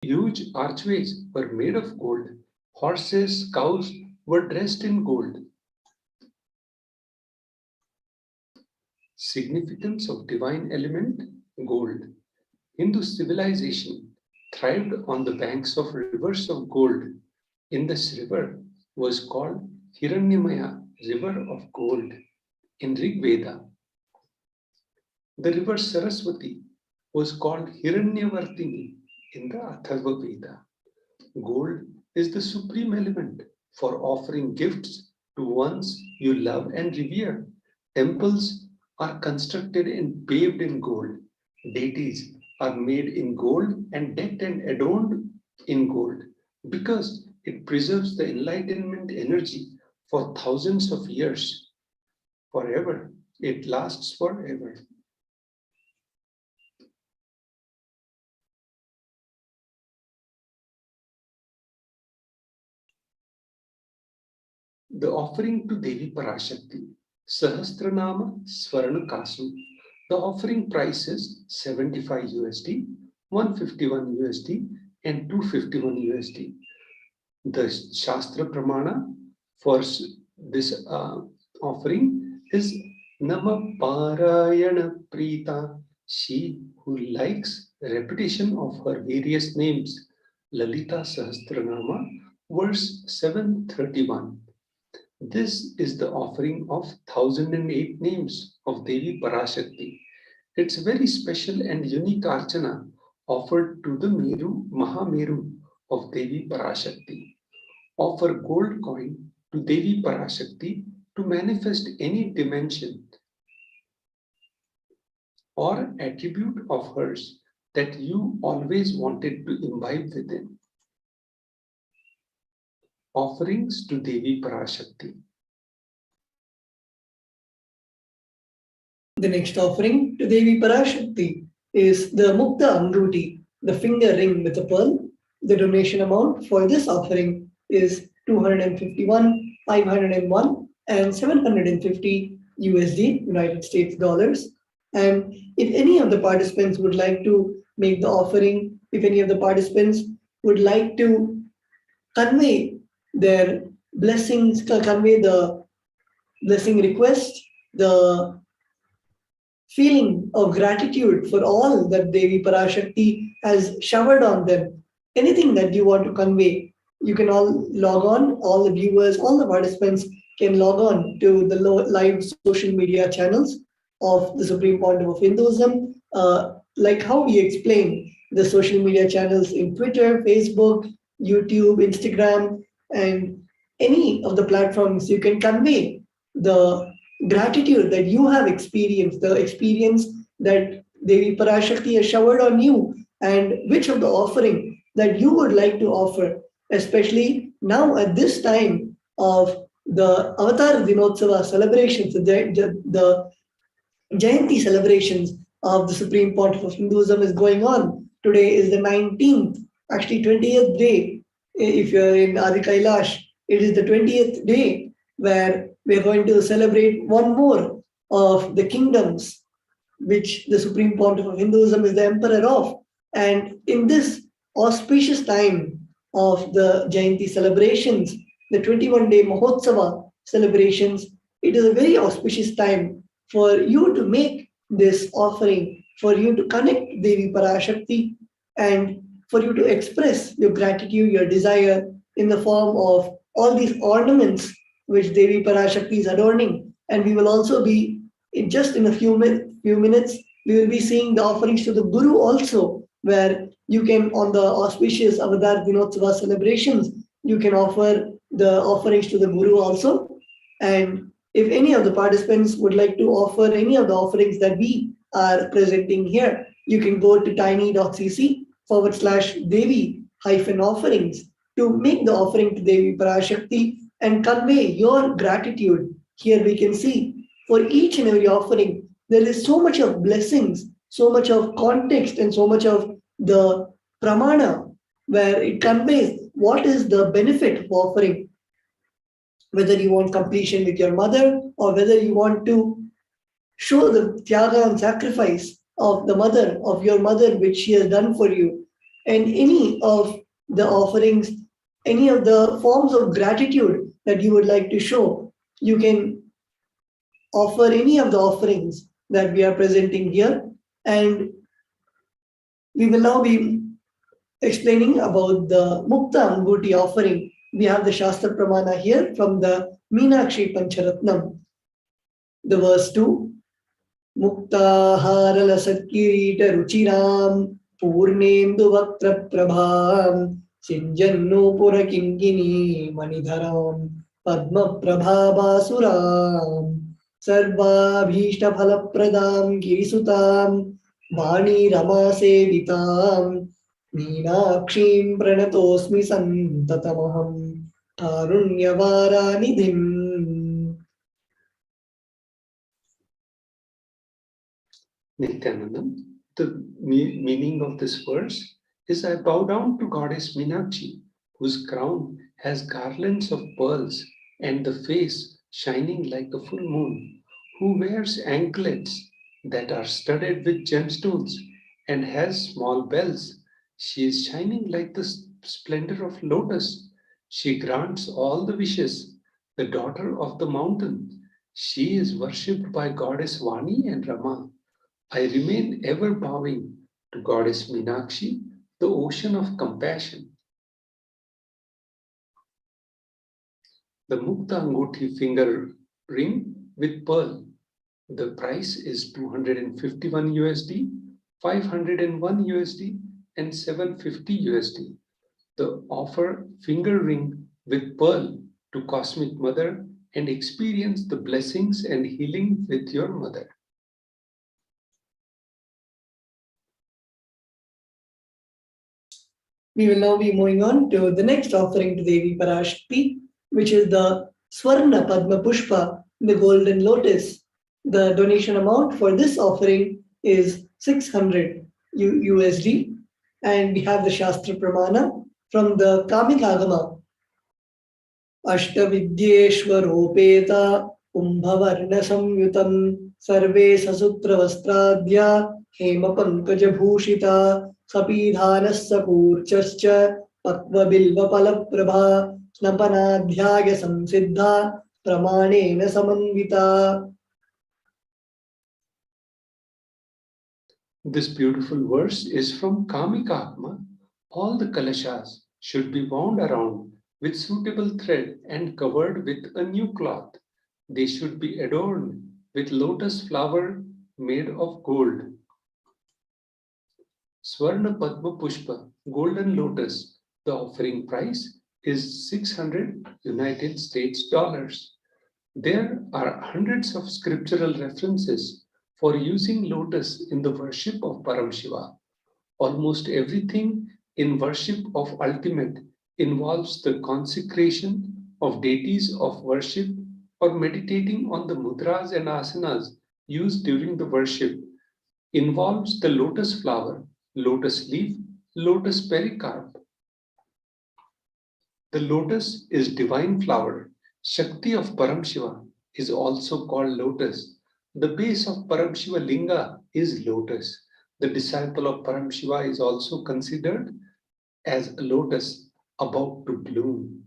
Huge archways were made of gold. Horses, cows were dressed in gold. Significance of divine element, gold. Hindu civilization thrived on the banks of rivers of gold. In this river was called Hiranyamaya, river of gold. In Rig Veda, the river Saraswati was called Hiranyavartini in the Atharva Veda. Gold is the supreme element for offering gifts to ones you love and revere. Temples are constructed and paved in gold. Deities are made in gold and decked and adorned in gold because it preserves the enlightenment energy for thousands of years. Forever. It lasts forever. The offering to Devi Parashakti, Sahasranama Swarna Kasu. The offering price is 75 USD, 151 USD, and 251 USD. The Shastra Pramana for this offering is Nama Parayana Prita, she who likes repetition of her various names. Lalita Sahasranama, verse 731. This is the offering of 1008 names of Devi Parashakti. It's a very special and unique archana offered to the Meru, Mahameru of Devi Parashakti. Offer gold coin to Devi Parashakti to manifest any dimension or attribute of hers that you always wanted to imbibe within. Offerings to Devi Parashakti. The next offering to Devi Parashakti is the Mukta Angruti, the finger ring with a pearl. The donation amount for this offering is 251, 501, and 750 USD, United States dollars. And if any of the participants would like to make the offering, if any of the participants would like to convey their blessings, convey the blessing request, the feeling of gratitude for all that Devi Parashakti has showered on them, anything that you want to convey, you can all log on, all the viewers, all the participants can log on to the live social media channels of the Supreme Pontiff of Hinduism, like how we explain the social media channels in Twitter, Facebook, YouTube, Instagram, and any of the platforms. You can convey the gratitude that you have experienced, the experience that Devi Parashakti has showered on you, and which of the offering that you would like to offer, especially now at this time of the Avatar Dinotsava celebrations, the Jayanti celebrations of the Supreme Pontiff of Hinduism is going on. Today is the 19th, actually 20th day. If you're in Adi Kailash, it is the 20th day where we're going to celebrate one more of the kingdoms which the Supreme Pontiff of Hinduism is the emperor of. And in this auspicious time of the Jayanti celebrations, the 21-day Mahotsava celebrations, it is a very auspicious time for you to make this offering, for you to connect Devi Parashakti, and for you to express your gratitude, your desire in the form of all these ornaments which Devi Parashakti is adorning. And we will also be, in a few minutes, we will be seeing the offerings to the Guru also, where you can, on the auspicious Avatar Dinotsava celebrations, you can offer the offerings to the Guru also. And if any of the participants would like to offer any of the offerings that we are presenting here, you can go to tiny.cc/Devi-offerings to make the offering to Devi Parashakti and convey your gratitude. Here we can see for each and every offering, there is so much of blessings, so much of context, and so much of the pramana where it conveys what is the benefit of offering. Whether you want completion with your mother, or whether you want to show the tyaga and sacrifice of the mother, of your mother, which she has done for you. and any of the offerings, any of the forms of gratitude that you would like to show, you can offer any of the offerings that we are presenting here. And we will now be explaining about the Mukta Anguti offering. We have the Shastra Pramana here from the Meenakshi Pancharatnam. The verse 2, Muktaharalasatkirita Ruchiram Purnendu Vaktra Prabham Sinjannu Purakingini Manidharam Padma Prabhabasuram Sarvabhishta Phalapradam Girisutam Vani Rama Sevitam Meenakshim Pranatosmi Santatamaham Karunyavaranidhim. Nithyanandam, the meaning of this verse is I bow down to Goddess Meenakshi, whose crown has garlands of pearls and the face shining like a full moon, who wears anklets that are studded with gemstones and has small bells. She is shining like the splendor of lotus. She grants all the wishes, the daughter of the mountain. She is worshipped by Goddess Vani and Rama. I remain ever bowing to Goddess Meenakshi, the ocean of compassion. The Mukta Anguthi finger ring with pearl. The price is 251 USD, 501 USD, and 750 USD. The offer finger ring with pearl to Cosmic Mother and experience the blessings and healing with your mother. We will now be moving on to the next offering to Devi Parashakti, which is the Swarna Padma Pushpa, the golden lotus. The donation amount for this offering is 600 USD, and we have the Shastra Pramana from the Kamikagama. Ashtavidyeshwaropeta Kumbhavarna Samyutam Sarve Sasutra Vastradhya Hema Pankaja Bhushita Sapidhanassa Purchascha Patva Bilva Palaprabha Snapanadhyaya Samsiddha Pramanena Samanvita. This beautiful verse is from Kamikatma. All the kalashas should be wound around with suitable thread and covered with a new cloth. They should be adorned with lotus flower made of gold. Swarna Padma Pushpa, golden lotus, the offering price is 600 United States dollars. There are hundreds of scriptural references for using lotus in the worship of Paramashiva. Almost everything in worship of ultimate involves the consecration of deities of worship or meditating on the mudras and asanas used during the worship involves the lotus flower, lotus leaf, lotus pericarp. The lotus is divine flower. Shakti of Paramashiva is also called lotus. The base of Paramashiva Linga is lotus. The disciple of Paramashiva is also considered as a lotus about to bloom.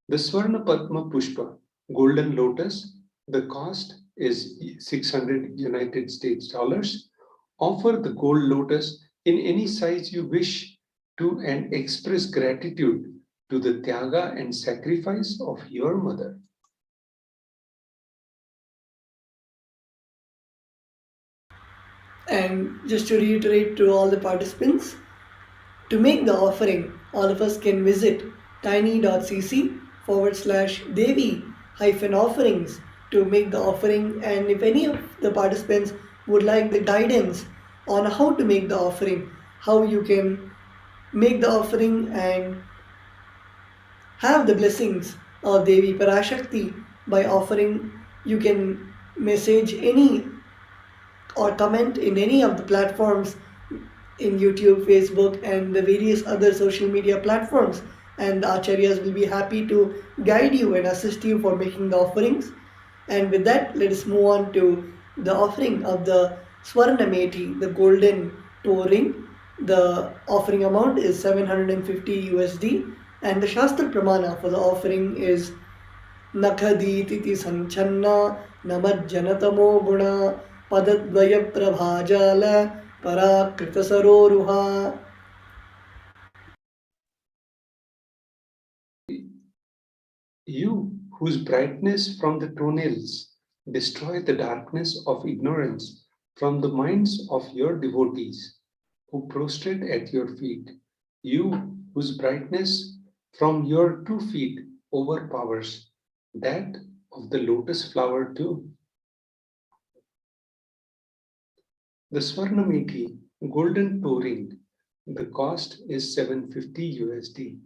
The Swarna Padma Pushpa, golden lotus, the cost is 600 United States dollars. Offer the gold lotus in any size you wish to and express gratitude to the tyaga and sacrifice of your mother. And just to reiterate to all the participants, to make the offering, all of us can visit tiny.cc/Devi-offerings to make the offering. And if any of the participants would like the guidance on how to make the offering, how you can make the offering and have the blessings of Devi Parashakti by offering, you can message any or comment in any of the platforms in YouTube, Facebook, and the various other social media platforms. And the Acharyas will be happy to guide you and assist you for making the offerings. And with that, let us move on to the offering of the Swarnameti, the golden toe ring. The offering amount is 750 USD, and the Shastra Pramana for the offering is Nakhadititi Sanchanna Namajjanatamo Guna Padadvaya Prabhajala Parakrita Saroruha. You, whose brightness from the toenails destroy the darkness of ignorance from the minds of your devotees who prostrate at your feet. You, whose brightness from your 2 feet overpowers that of the lotus flower too. The Swarnameti golden toe ring, the cost is 750 USD.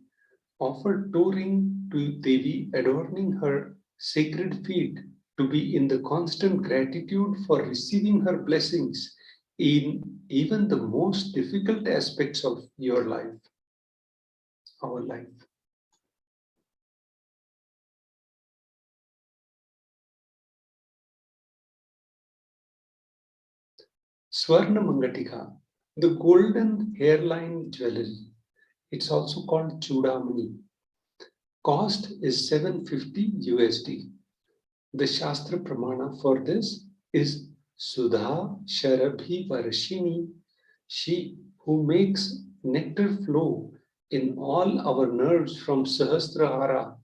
Offer toe ring to Devi adorning her sacred feet to be in the constant gratitude for receiving her blessings in even the most difficult aspects of your life, our life. Swarna Mangatika, the golden hairline jewelry. It's also called Chudamani. Cost is 750 USD. The Shastra Pramana for this is Sudha Sharabhi Varashini, she who makes nectar flow in all our nerves from Sahasrahara,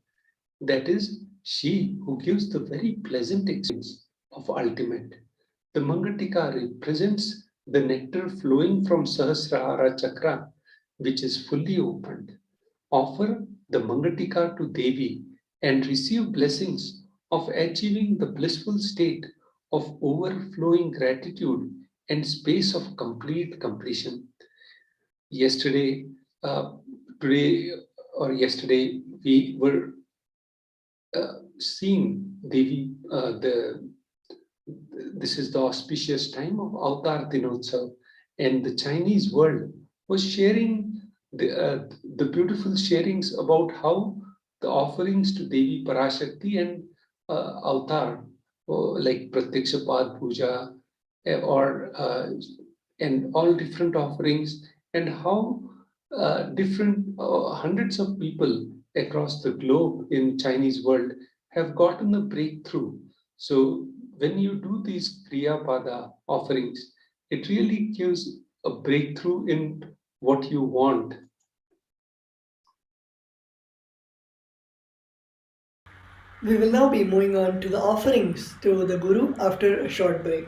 that is, she who gives the very pleasant experience of ultimate. The Mangatika represents the nectar flowing from Sahasrahara chakra, which is fully opened. Offer the Mangatika to Devi and receive blessings of achieving the blissful state of overflowing gratitude and space of complete completion. Yesterday, today, or yesterday, we were seeing Devi, this is the auspicious time of Avatar Dinotsav, and the Chinese world was sharing the beautiful sharings about how the offerings to Devi Parashakti and Avatar, like Pratyaksha Pad Puja, or and all different offerings, and how different hundreds of people across the globe in Chinese world have gotten a breakthrough. So when you do these Kriya Pada offerings, it really gives a breakthrough in what you want. We will now be moving on to the offerings to the Guru after a short break.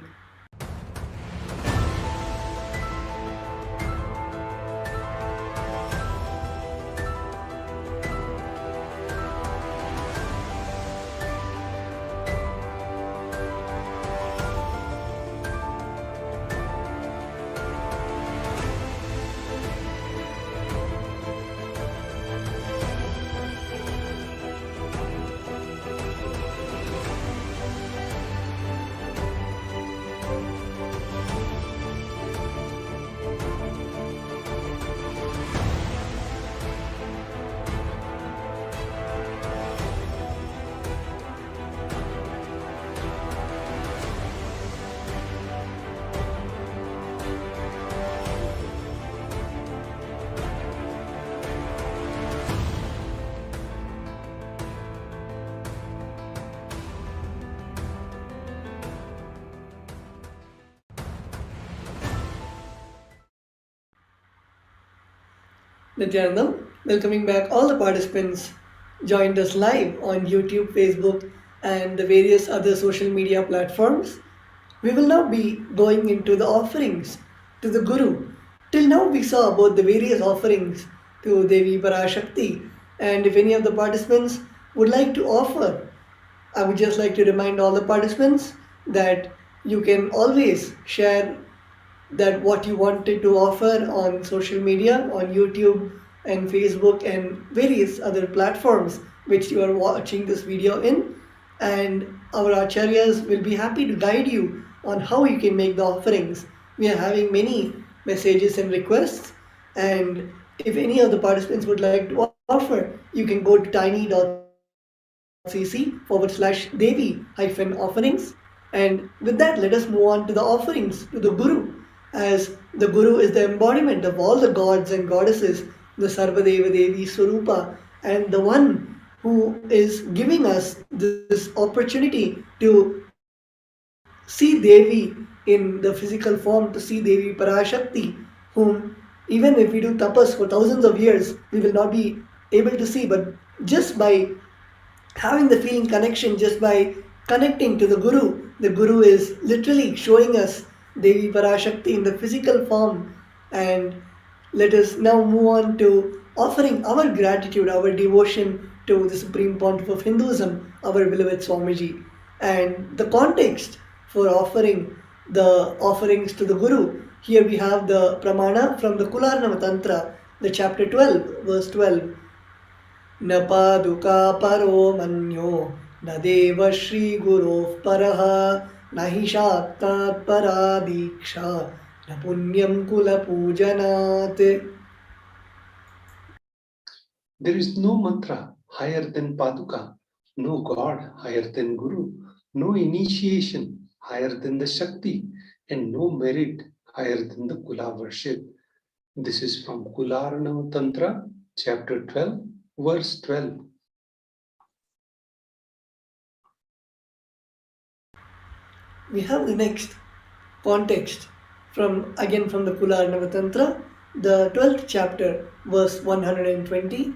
Nithyanandam, welcoming back all the participants joined us live on YouTube, Facebook, and the various other social media platforms. We will now be going into the offerings to the Guru. Till now, we saw about the various offerings to Devi Parashakti, and if any of the participants would like to offer, I would just like to remind all the participants that you can always share that what you wanted to offer on social media, on YouTube and Facebook and various other platforms which you are watching this video in. And our acharyas will be happy to guide you on how you can make the offerings. We are having many messages and requests, and if any of the participants would like to offer, you can go to tiny.cc/Devi-offerings, And with that, let us move on to the offerings to the Guru, as the Guru is the embodiment of all the gods and goddesses, the Sarvadeva Devi Swarupa, and the one who is giving us this opportunity to see Devi in the physical form, to see Devi Parashakti, whom even if we do tapas for thousands of years, we will not be able to see, but just by having the feeling connection, just by connecting to the Guru is literally showing us Devi Parashakti in the physical form. And let us now move on to offering our gratitude, our devotion to the Supreme Pontiff of Hinduism, our beloved Swamiji. And the context for offering the offerings to the Guru. Here we have the Pramana from the Kularnava Tantra, the chapter 12, verse 12. न पादुका परो मन्यो न देव श्रीगुरोः परः न हि शाक्तात् परा दीक्षा न पुण्यं कुलपूजनात्. There is no mantra higher than Paduka, no God higher than Guru, no initiation higher than the Shakti, and no merit higher than the Kula worship. This is from Kularnava Tantra, chapter 12, verse 12. We have the next context from the Kularnava Tantra, the 12th chapter, verse 120.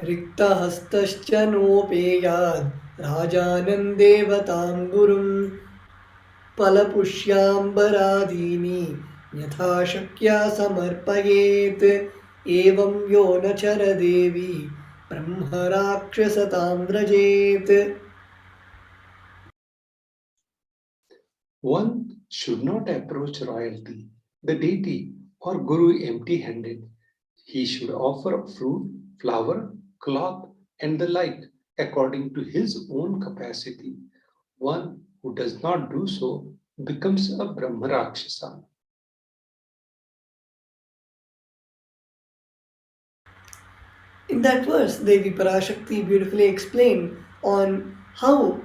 रिक्तहस्तश्च नोपेयाद् राजानं देवतां गुरुं फलपुष्याम्बरादीनि यथा शक्या समर्पयेत् एवं यो न चरदेवी ब्रह्मराक्षसतां व्रजेत्. One should not approach royalty, the deity, or Guru empty-handed. He should offer fruit, flower, cloth, and the like according to his own capacity. One who does not do so becomes a Brahma Rakshasa. In that verse, Devi Parashakti beautifully explained on how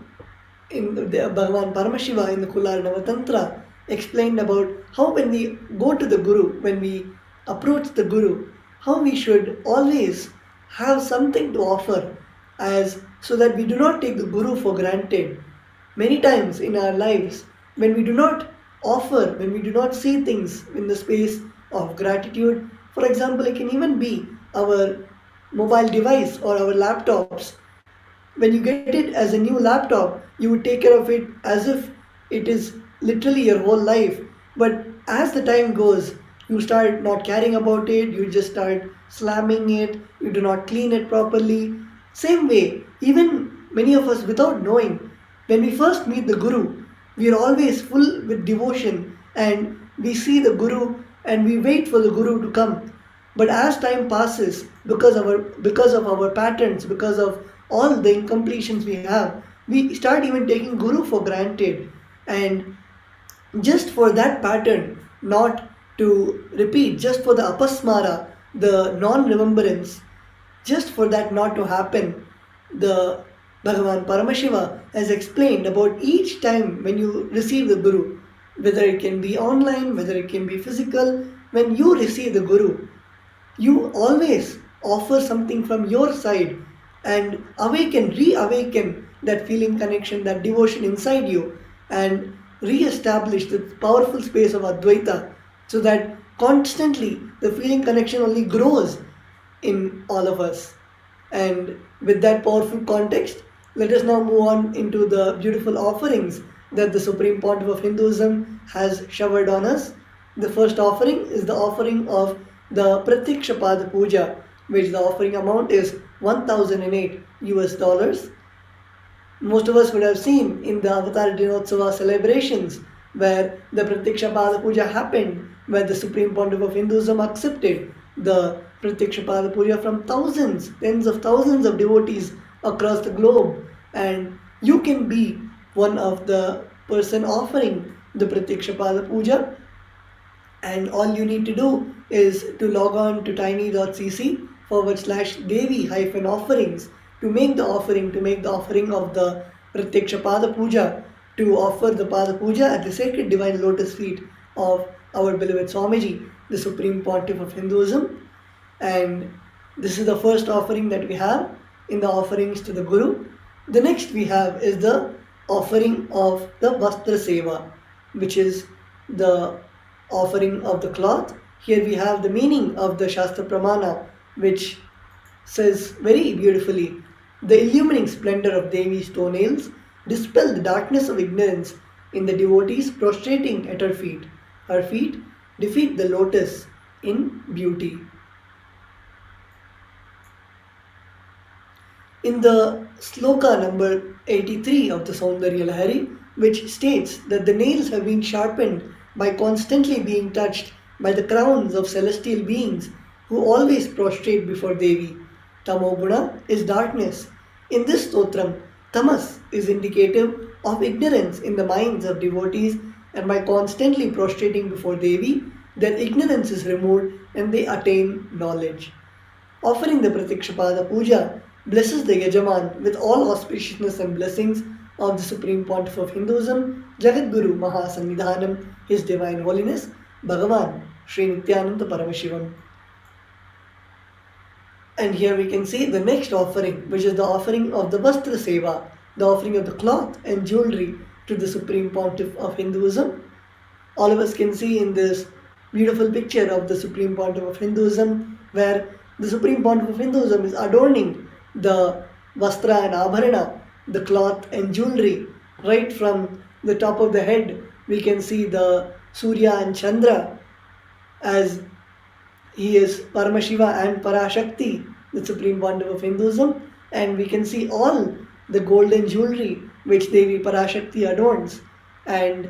in the Bhagavan Paramashiva in the Kularnava Tantra explained about how when we go to the Guru, when we approach the Guru, how we should always have something to offer, as so that we do not take the Guru for granted. Many times in our lives, when we do not offer, when we do not see things in the space of gratitude, for example, it can even be our mobile device or our laptops. When you get it as a new laptop, you would take care of it as if it is literally your whole life. But as the time goes, you start not caring about it, you just start slamming it, you do not clean it properly. Same way, even many of us without knowing, when we first meet the Guru, we are always full with devotion and we see the Guru and we wait for the Guru to come. But as time passes, because of our patterns, because of all the incompletions we have, we start even taking Guru for granted. And just for that pattern not to repeat, just for the apasmara, the non-remembrance, just for that not to happen, the Bhagavan Paramashiva has explained about each time when you receive the Guru, whether it can be online, whether it can be physical, when you receive the Guru, you always offer something from your side and reawaken that feeling connection, that devotion inside you, and re-establish the powerful space of Advaita, so that constantly the feeling connection only grows in all of us. And with that powerful context, let us now move on into the beautiful offerings that the Supreme Pontiff of Hinduism has showered on us. The first offering is the offering of the Pratyakshapada Puja, which the offering amount is $1,008. Most of us would have seen in the Avatar Dinotsava celebrations where the Pratyakshapada Puja happened, where the Supreme Pontiff of Hinduism accepted the Pratyakshapada Puja from thousands, tens of thousands of devotees across the globe. And you can be one of the person offering the Pratyakshapada Puja. And all you need to do is to log on to tiny.cc/Devi-offerings to make the offering of the Pratyakshapada Puja. to offer the Pada Puja at the sacred divine lotus feet of our beloved Swamiji, the Supreme Pontiff of Hinduism. And this is the first offering that we have in the offerings to the Guru. The next we have is the offering of the Vastra Seva, which is the offering of the cloth. Here we have the meaning of the Shastra Pramana, which says very beautifully, the illumining splendor of Devi's toenails dispel the darkness of ignorance in the devotees prostrating at her feet. Her feet defeat the lotus in beauty. In the sloka number 83 of the Saundarya Lahari, which states that the nails have been sharpened by constantly being touched by the crowns of celestial beings who always prostrate before Devi. Tamoguna is darkness. In this stotram, tamas is indicative of ignorance in the minds of devotees, and by constantly prostrating before Devi, their ignorance is removed and they attain knowledge. Offering the Pratikshapada Puja blesses the Yajaman with all auspiciousness and blessings of the Supreme Pontiff of Hinduism, Jagadguru Mahasannidhanam, His Divine Holiness, Bhagavan Sri Nithyananda Paramashivam. And here we can see the next offering, which is the offering of the Vastra Seva, the offering of the cloth and jewelry to the Supreme Pontiff of Hinduism. All of us can see in this beautiful picture of the Supreme Pontiff of Hinduism, where the Supreme Pontiff of Hinduism is adorning the Vastra and Abharana, the cloth and jewelry. Right from the top of the head, we can see the Surya and Chandra, as he is Paramashiva and Parashakti, the Supreme Pontiff of Hinduism, and we can see all the golden jewelry which Devi Parashakti adorns, and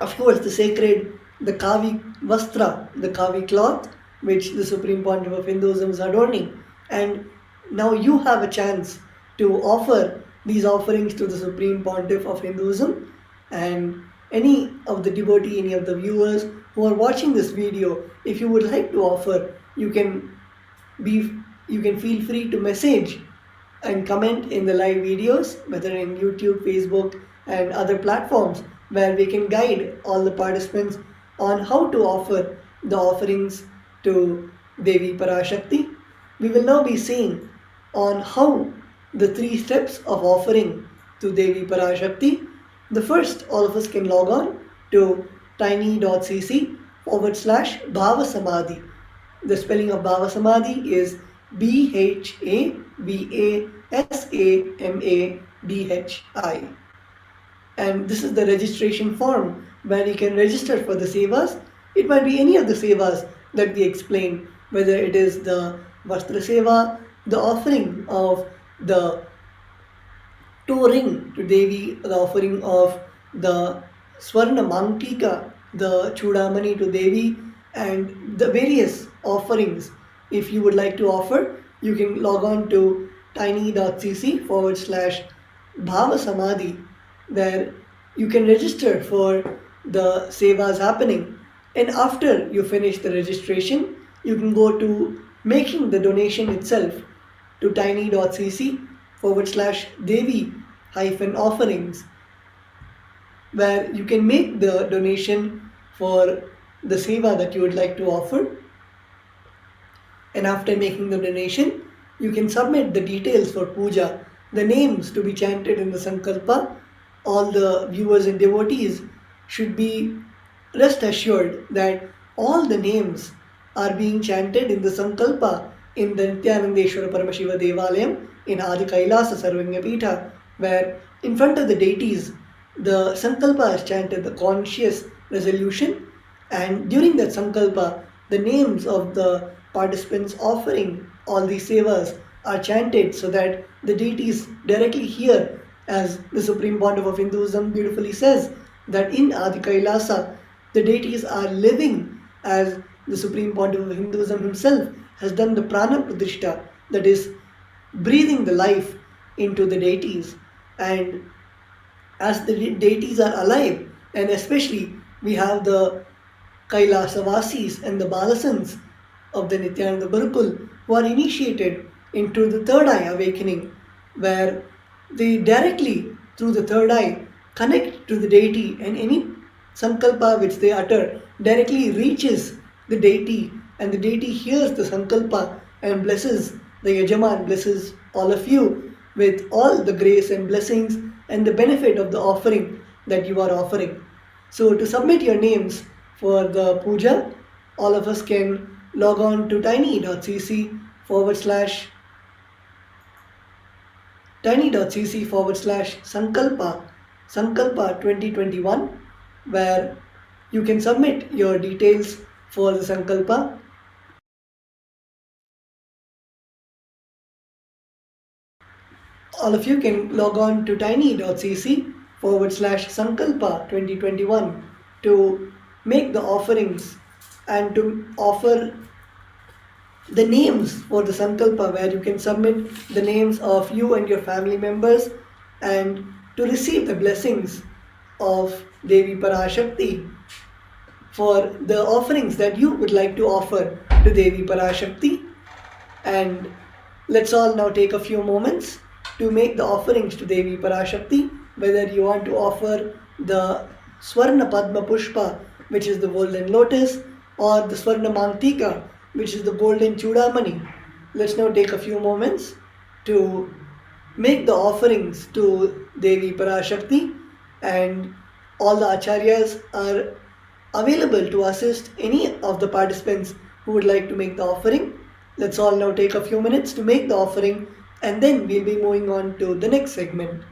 of course the Kavi Vastra, the Kavi cloth, which the Supreme Pontiff of Hinduism is adorning. And now you have a chance to offer these offerings to the Supreme Pontiff of Hinduism, and any of the devotee, any of the viewers who are watching this video, if you would like to offer, you can feel free to message and comment in the live videos, whether in YouTube, Facebook and other platforms, where we can guide all the participants on how to offer the offerings to Devi Parashakti. We will now be seeing on how the 3 steps of offering to Devi Parashakti. The first, all of us can log on to tiny.cc/Bhava Samadhi. The spelling of Bhava Samadhi is BHAVASAMADHI. And this is the registration form where you can register for the sevas. It might be any of the sevas that we explained, whether it is the Vastra Seva, the offering of the toe ring to Devi, the offering of the Swarna Mantika, the Chudamani to Devi, and the various offerings. If you would like to offer, you can log on to tiny.cc/Bhava Samadhi, where you can register for the sevas happening. And after you finish the registration, you can go to making the donation itself to tiny.cc/Devi-offerings, where you can make the donation for the seva that you would like to offer. And after making the donation, you can submit the details for puja, the names to be chanted in the sankalpa. All the viewers and devotees should be rest assured that all the names are being chanted in the sankalpa in the Nithyanandeshwara Paramashiva Devalayam in Adi Kailasa Sarvanya Pitha, where in front of the deities the sankalpa is chanted, the conscious resolution, and during that sankalpa the names of the participants offering all these sevas are chanted, so that the deities directly hear, as the Supreme Pontiff of Hinduism beautifully says, that in Adi Kailasa the deities are living as the Supreme Pontiff of Hinduism himself has done the prana pratishta, that is, breathing the life into the deities. And as the deities are alive, and especially we have the Kailasa Vasis and the Balasans of the Nithyananda Gurukul who are initiated into the third eye awakening, where they directly through the third eye connect to the deity, and any sankalpa which they utter directly reaches the deity, and the deity hears the sankalpa and blesses the Yajaman, blesses all of you with all the grace and blessings and the benefit of the offering that you are offering. So, to submit your names for the puja, all of us can log on to tiny.cc/sankalpa 2021, where you can submit your details for the sankalpa. All of you can log on to tiny.cc/sankalpa 2021 to make the offerings and to offer the names for the Sankalpa, where you can submit the names of you and your family members and to receive the blessings of Devi Parashakti for the offerings that you would like to offer to Devi Parashakti. And let's all now take a few moments to make the offerings to Devi Parashakti, whether you want to offer the Swarna Padma Pushpa, which is the golden lotus, or the Swarna Mantika, which is the golden Chudamani. Let's now take a few moments to make the offerings to Devi Parashakti, and all the acharyas are available to assist any of the participants who would like to make the offering. Let's all now take a few minutes to make the offering, and then we'll be moving on to the next segment.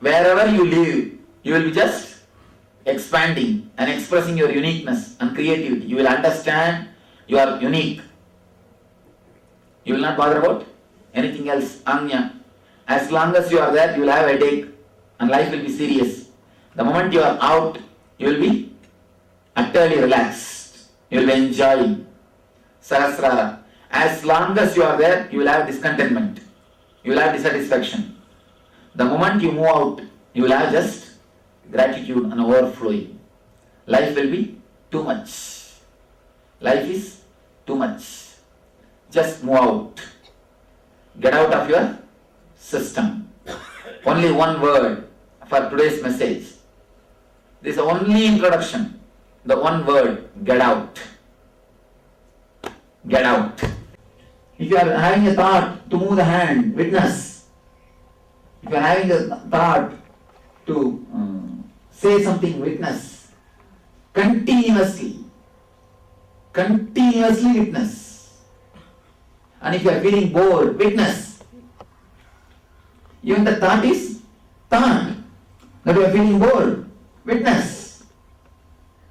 Wherever you live, you will be just expanding and expressing your uniqueness and creativity. You will understand you are unique. You will not bother about anything else. Anya. As long as you are there, you will have a headache and life will be serious. The moment you are out, you will be utterly relaxed. You will be enjoying. Sahasrara. As long as you are there, you will have discontentment. You will have dissatisfaction. The moment you move out, you will have just gratitude and overflowing. Life will be too much. Life is too much. Just move out. Get out of your system. Only one word for today's message. This is the only introduction. The one word, get out. Get out. If you are having a thought to move the hand, witness. If you are having a thought to say something, witness. Continuously witness. And if you are feeling bored, witness. Even the thought is thought that you are feeling bored, witness.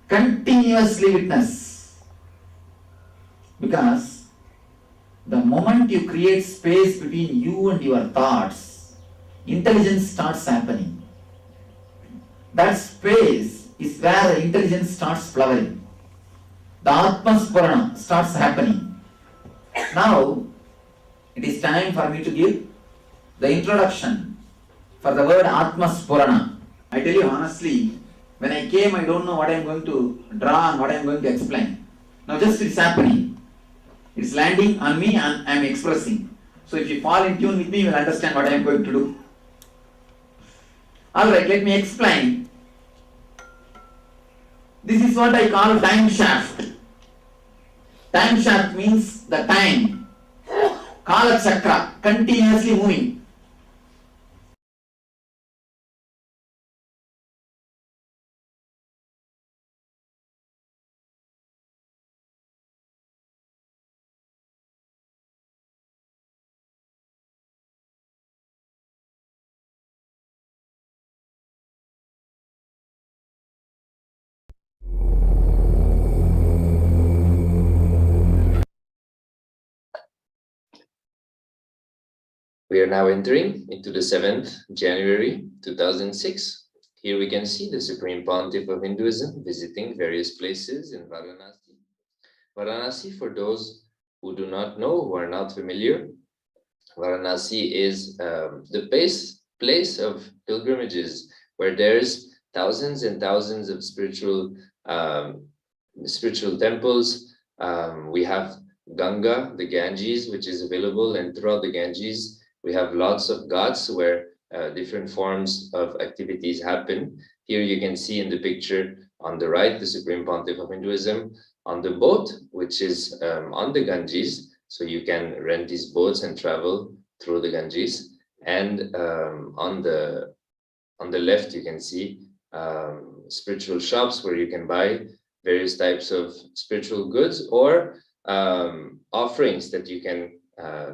Continuously witness. Because the moment you create space between you and your thoughts, intelligence starts happening. That space is where intelligence starts flowering. The Atmaspurana starts happening. Now, it is time for me to give the introduction for the word Atmaspurana. I tell you honestly, when I came, I don't know what I am going to draw and what I am going to explain. Now just it's happening. It's landing on me and I am expressing. So if you fall in tune with me, you will understand what I am going to do. Alright, let me explain. This is what I call time shaft. Time shaft means the time. Kala chakra, continuously moving. We are now entering into the 7th January 2006. Here we can see the Supreme Pontiff of Hinduism visiting various places in Varanasi. Varanasi, for those who do not know, who are not familiar, Varanasi is the place of pilgrimages where there's thousands and thousands of spiritual temples. We have Ganga, the Ganges, which is available, and throughout the Ganges, we have lots of ghats where different forms of activities happen. Here you can see in the picture on the right, the Supreme Pontiff of Hinduism on the boat, which is on the Ganges. So you can rent these boats and travel through the Ganges. And on the left, you can see spiritual shops where you can buy various types of spiritual goods or offerings that you can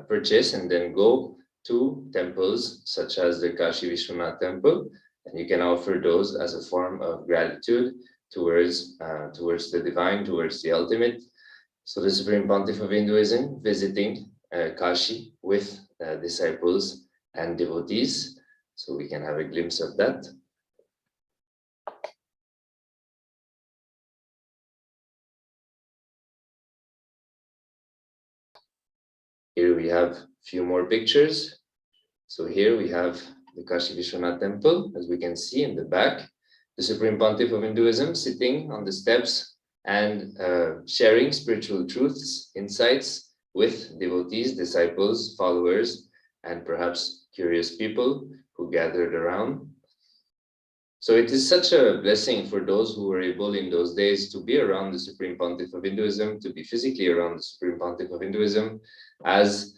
purchase and then go to temples such as the Kashi Vishwanath temple, and you can offer those as a form of gratitude towards the divine, towards the ultimate. So the Supreme Pontiff of Hinduism visiting Kashi with disciples and devotees. So we can have a glimpse of that. Here we have a few more pictures. So here we have the Kashi Vishwanath temple, as we can see in the back. The Supreme Pontiff of Hinduism sitting on the steps and sharing spiritual truths, insights with devotees, disciples, followers, and perhaps curious people who gathered around. So it is such a blessing for those who were able in those days to be around the Supreme Pontiff of Hinduism, to be physically around the Supreme Pontiff of Hinduism, as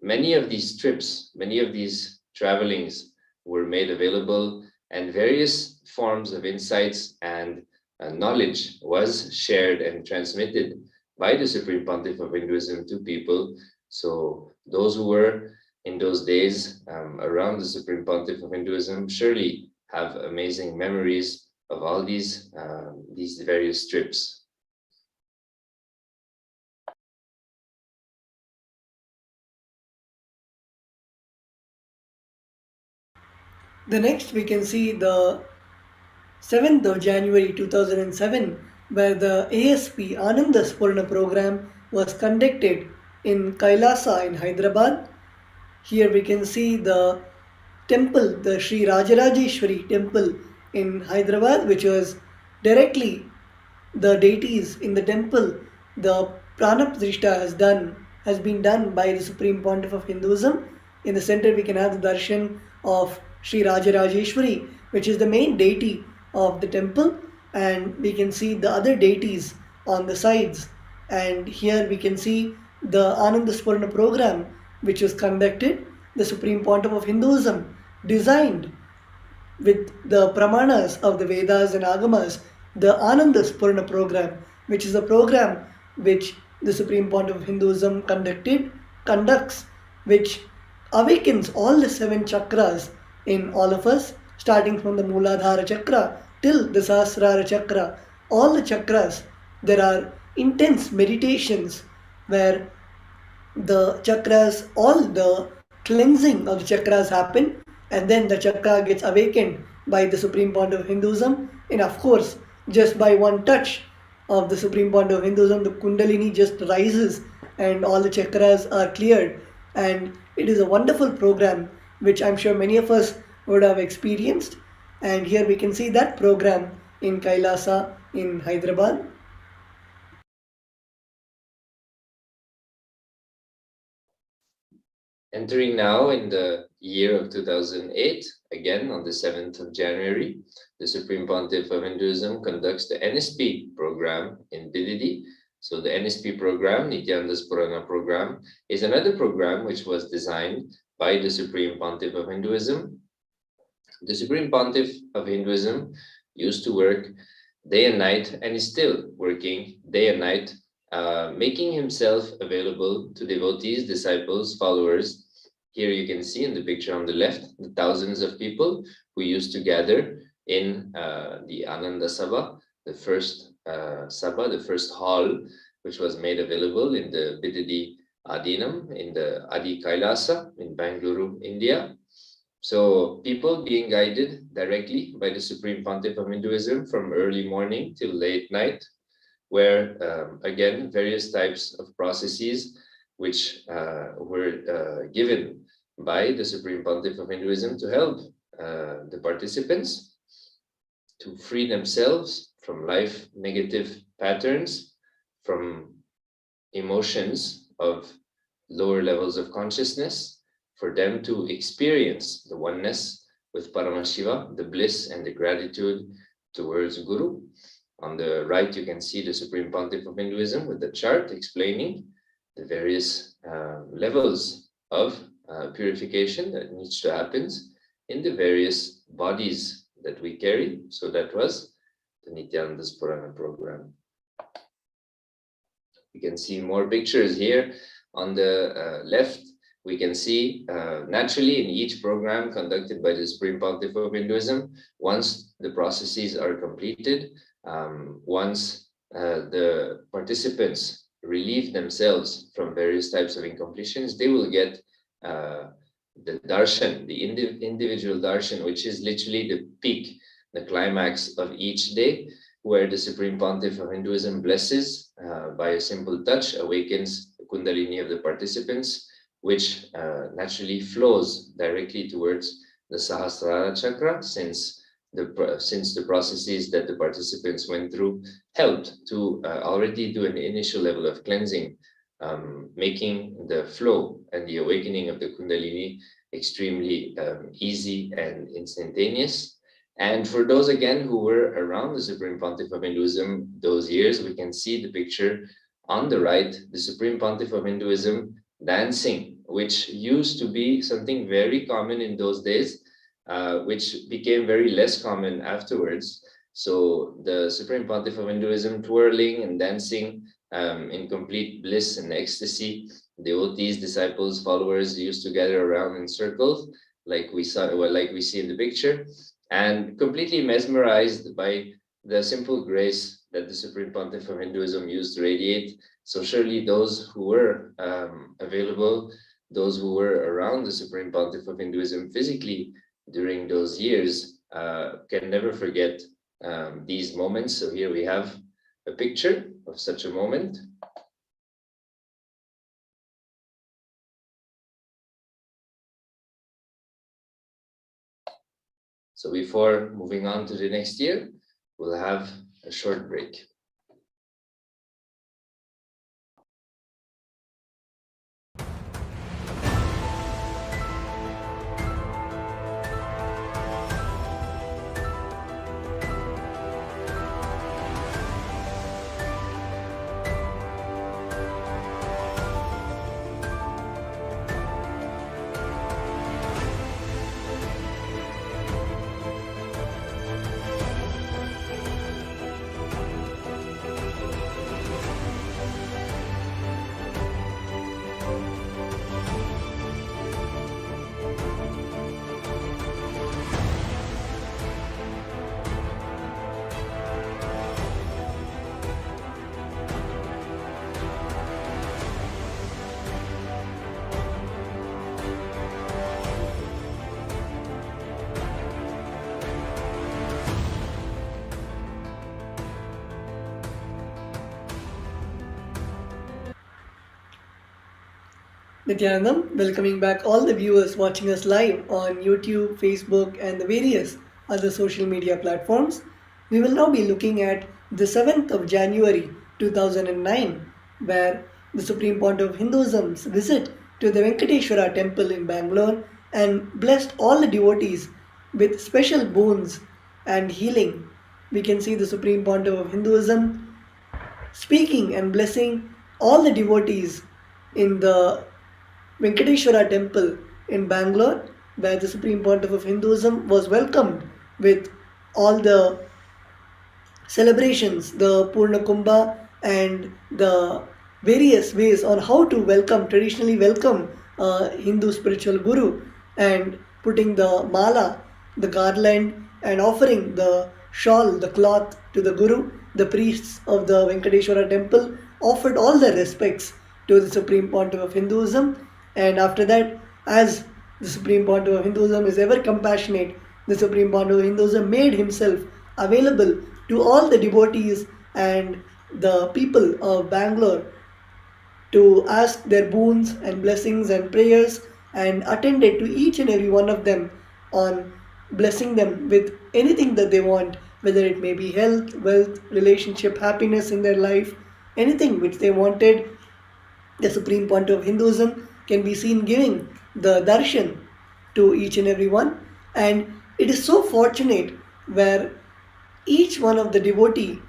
many of these trips, many of these travelings were made available, and various forms of insights and knowledge was shared and transmitted by the Supreme Pontiff of Hinduism to people. So those who were in those days around the Supreme Pontiff of Hinduism surely have amazing memories of all these various trips. The next we can see the 7th of January 2007, where the ASP Ananda Spurna program was conducted in Kailasa in Hyderabad. Here we can see the temple, the Sri Rajarajeshwari temple in Hyderabad, which was directly the deities in the temple. The Pranapratishtha has been done by the Supreme Pontiff of Hinduism. In the center, we can have the darshan of Sri Rajarajeshwari, which is the main deity of the temple, and we can see the other deities on the sides. And here we can see the Ananda Spurna program, which was conducted. The Supreme Pontiff of Hinduism designed with the pramanas of the Vedas and Agamas, the Ananda Spurna program, which is a program which the Supreme Pontiff of Hinduism conducts, which awakens all the 7 chakras in all of us, starting from the Mooladhara chakra till the Sahasrara chakra. All the chakras, there are intense meditations where the chakras, all the cleansing of the chakras happen, and then the chakra gets awakened by the Supreme Pontiff of Hinduism. And of course, just by one touch of the Supreme Pontiff of Hinduism, the Kundalini just rises and all the chakras are cleared. And it is a wonderful program which I'm sure many of us would have experienced. And here we can see that program in Kailasa in Hyderabad. Entering now in the year of 2008, again on the 7th of January, the Supreme Pontiff of Hinduism conducts the NSP program in Bididi. So the NSP program, Nithyananda Paramashivam program, is another program which was designed by the Supreme Pontiff of Hinduism. The Supreme Pontiff of Hinduism used to work day and night and is still working day and night, making himself available to devotees, disciples, followers. Here you can see in the picture on the left, the thousands of people who used to gather in the Ananda Sabha, the first Sabha, the first hall, which was made available in the Bididi Adinam, in the Adi Kailasa in Bangalore, India. So people being guided directly by the Supreme Pontiff of Hinduism from early morning till late night, where again, various types of processes which were given by the Supreme Pontiff of Hinduism to help the participants to free themselves from life negative patterns, from emotions of lower levels of consciousness, for them to experience the oneness with Paramashiva, the bliss and the gratitude towards Guru. On the right, you can see the Supreme Pontiff of Hinduism with the chart explaining the various levels of purification that needs to happen in the various bodies that we carry. So that was the Nithyananda Paramashivam program. You can see more pictures here. On the left, we can see naturally in each program conducted by the Supreme Pontiff of Hinduism, once the processes are completed, once the participants relieve themselves from various types of incompletions, they will get the darshan, the individual darshan, which is literally the peak, the climax of each day, where the Supreme Pontiff of Hinduism blesses by a simple touch, awakens the Kundalini of the participants, which naturally flows directly towards the Sahasrara chakra, since the processes that the participants went through helped to already do an initial level of cleansing, making the flow and the awakening of the Kundalini extremely easy and instantaneous. And for those again who were around the Supreme Pontiff of Hinduism those years, we can see the picture on the right, the Supreme Pontiff of Hinduism dancing, which used to be something very common in those days, which became very less common afterwards. So the Supreme Pontiff of Hinduism twirling and dancing in complete bliss and ecstasy devotees, disciples, followers used to gather around in circles, like we saw, well, like we see in the picture, and completely mesmerized by the simple grace that the Supreme Pontiff of Hinduism used to radiate. So surely those who were available, those who were around the Supreme Pontiff of Hinduism physically during those years, can never forget these moments. So here we have a picture of such a moment. So before moving on to the next year, we'll have a short break. Nithyanandam, welcoming back all the viewers watching us live on YouTube, Facebook, and the various other social media platforms. We will now be looking at the 7th of January 2009, where the Supreme Pontiff of Hinduism's visit to the Venkateshwara temple in Bangalore and blessed all the devotees with special boons and healing. We can see the Supreme Pontiff of Hinduism speaking and blessing all the devotees in the Venkateshwara temple in Bangalore, where the Supreme Pontiff of Hinduism was welcomed with all the celebrations, the Purna Kumbha, and the various ways on how to traditionally welcome a Hindu spiritual guru, and putting the mala, the garland, and offering the shawl, the cloth to the guru. The priests of the Venkateshwara temple offered all the respects to the Supreme Pontiff of Hinduism. And after that, as the Supreme Pontiff of Hinduism is ever compassionate, the Supreme Pontiff of Hinduism made himself available to all the devotees and the people of Bangalore to ask their boons and blessings and prayers, and attended to each and every one of them on blessing them with anything that they want, whether it may be health, wealth, relationship, happiness in their life, anything which they wanted. The Supreme Pontiff of Hinduism can be seen giving the darshan to each and every one, and it is so fortunate where each one of the devotee,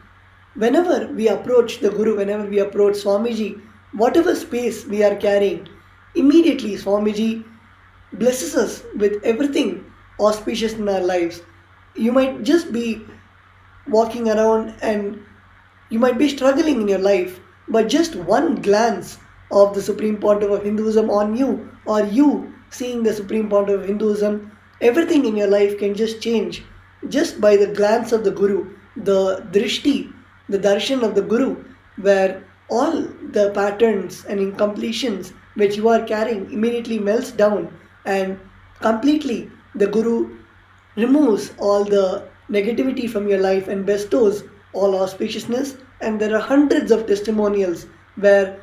whenever we approach the Guru, whenever we approach Swamiji, whatever space we are carrying, immediately Swamiji blesses us with everything auspicious in our lives. You might just be walking around and you might be struggling in your life, but just one glance of the Supreme Pontiff of Hinduism on you, or you seeing the Supreme Pontiff of Hinduism, everything in your life can just change just by the glance of the Guru, the drishti, the darshan of the Guru, where all the patterns and incompletions which you are carrying immediately melts down, and completely the Guru removes all the negativity from your life and bestows all auspiciousness. And there are hundreds of testimonials where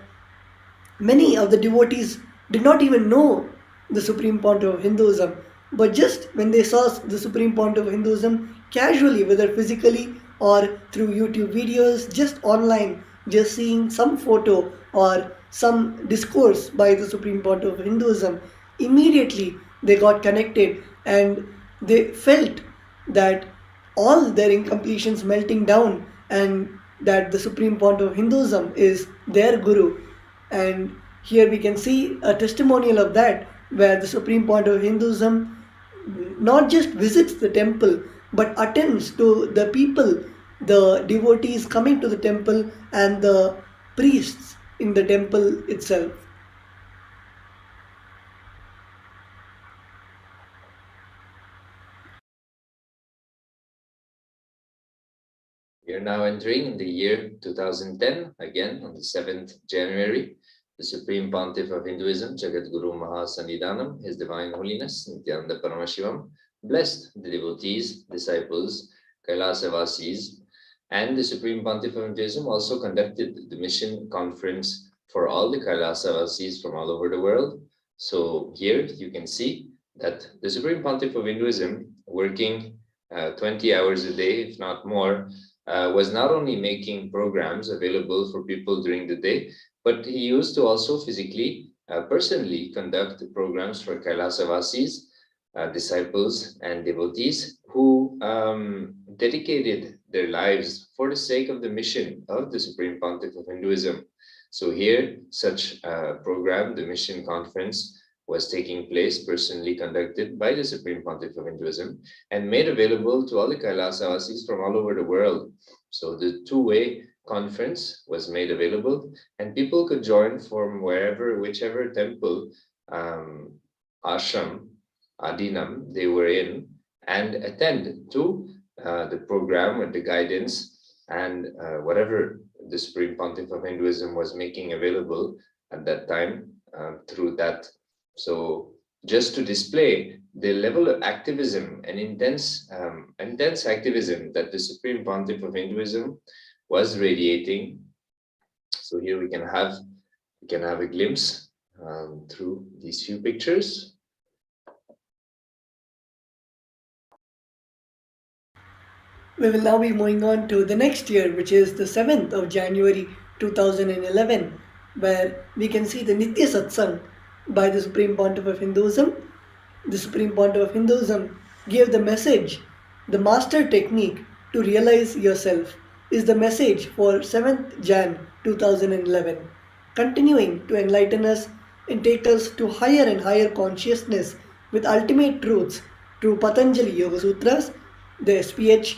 many of the devotees did not even know the Supreme Pontiff of Hinduism, but just when they saw the Supreme Pontiff of Hinduism casually, whether physically or through YouTube videos, just online, just seeing some photo or some discourse by the Supreme Pontiff of Hinduism, immediately they got connected and they felt that all their incompletions melting down, and that the Supreme Pontiff of Hinduism is their Guru. And here we can see a testimonial of that, where the Supreme Pontiff of Hinduism not just visits the temple but attends to the people, the devotees coming to the temple, and the priests in the temple itself. We are now entering the year 2010, again on the 7th January. The Supreme Pontiff of Hinduism, Jagat Guru Mahasannidhanam, His Divine Holiness, Nithyananda Paramashivam, blessed the devotees, disciples, Kailasa Vasis, and the Supreme Pontiff of Hinduism also conducted the mission conference for all the Kailasa Vasis from all over the world. So here you can see that the Supreme Pontiff of Hinduism, working 20 hours a day, if not more, was not only making programs available for people during the day, but he used to also physically, personally conduct programs for Kailasa Vasis, disciples and devotees who dedicated their lives for the sake of the mission of the Supreme Pontiff of Hinduism. So here, such a program, the Mission Conference, was taking place, personally conducted by the Supreme Pontiff of Hinduism, and made available to all the Kailasa Vasis from all over the world. So the two-way conference was made available, and people could join from wherever, whichever temple, ashram, adinam they were in, and attend to the program or the guidance and whatever the Supreme Pontiff of Hinduism was making available at that time through that. So just to display the level of activism and intense activism that the Supreme Pontiff of Hinduism was radiating. So here we can have a glimpse through these few pictures. We will now be moving on to the next year, which is the 7th of January 2011, where we can see the Nitya Satsang by the Supreme Pontiff of Hinduism. The Supreme Pontiff of Hinduism gave the message, the master technique to realize yourself is the message for 7th Jan 2011, continuing to enlighten us and take us to higher and higher consciousness with ultimate truths through Patanjali Yoga Sutras. The SPH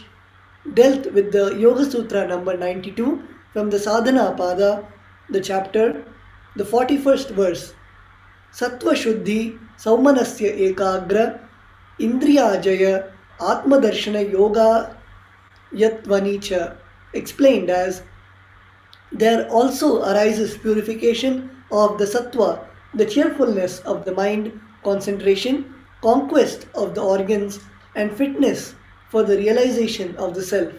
dealt with the Yoga Sutra number 92 from the Sadhana Pada, the chapter, the 41st verse. Sattva Shuddhi Saumanasya Ekagra Indriya Jaya Atma Darshana Yoga Yatvanicha, explained as there also arises purification of the sattva, the cheerfulness of the mind, concentration, conquest of the organs, and fitness for the realization of the self.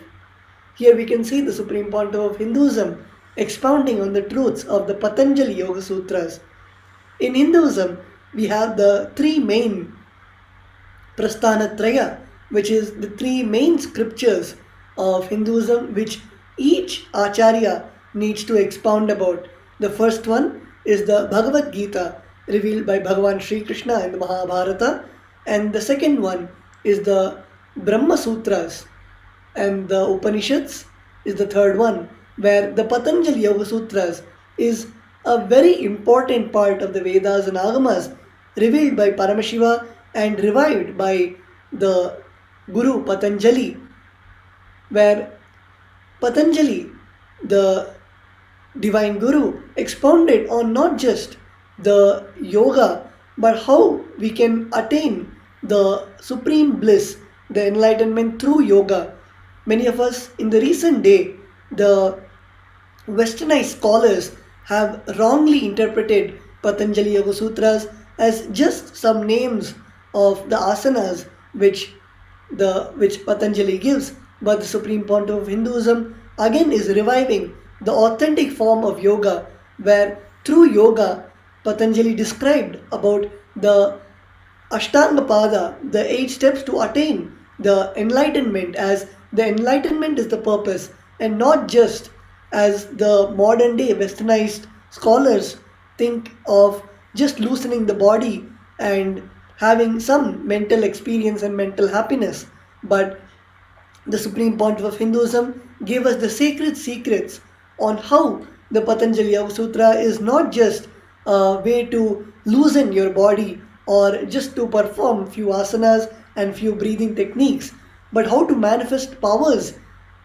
Here we can see the Supreme Pontiff of Hinduism expounding on the truths of the Patanjali Yoga Sutras. In Hinduism, we have the three main Prasthanatraya, which is the three main scriptures of Hinduism which each Acharya needs to expound about. The first one is the Bhagavad Gita, revealed by Bhagavan Sri Krishna in the Mahabharata, and the second one is the Brahma Sutras, and the Upanishads is the third one, where the Patanjali Yoga Sutras is a very important part of the Vedas and Agamas, revealed by Paramashiva and revived by the Guru Patanjali, where Patanjali, the Divine Guru, expounded on not just the yoga, but how we can attain the supreme bliss, the enlightenment through yoga. Many of us in the recent day, the westernized scholars have wrongly interpreted Patanjali Yoga Sutras as just some names of the asanas which Patanjali gives, but the Supreme Pontiff of Hinduism again is reviving the authentic form of yoga, where through yoga Patanjali described about the Ashtanga Pada, the 8 steps to attain the enlightenment, as the enlightenment is the purpose, and not just as the modern day westernized scholars think of just loosening the body and having some mental experience and mental happiness. But the Supreme Pontiff of Hinduism gave us the sacred secrets on how the Patanjali Yoga Sutra is not just a way to loosen your body or just to perform few asanas and few breathing techniques, but how to manifest powers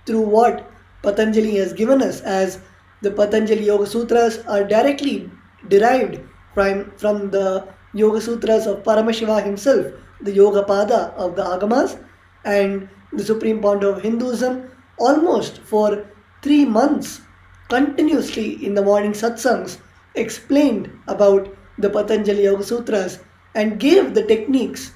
through what Patanjali has given us, as the Patanjali Yoga Sutras are directly derived from the Yoga Sutras of Paramashiva himself, the Yoga Pada of the Agamas, and the Supreme Pontiff of Hinduism almost for 3 months continuously in the morning satsangs, explained about the Patanjali Yoga Sutras and gave the techniques,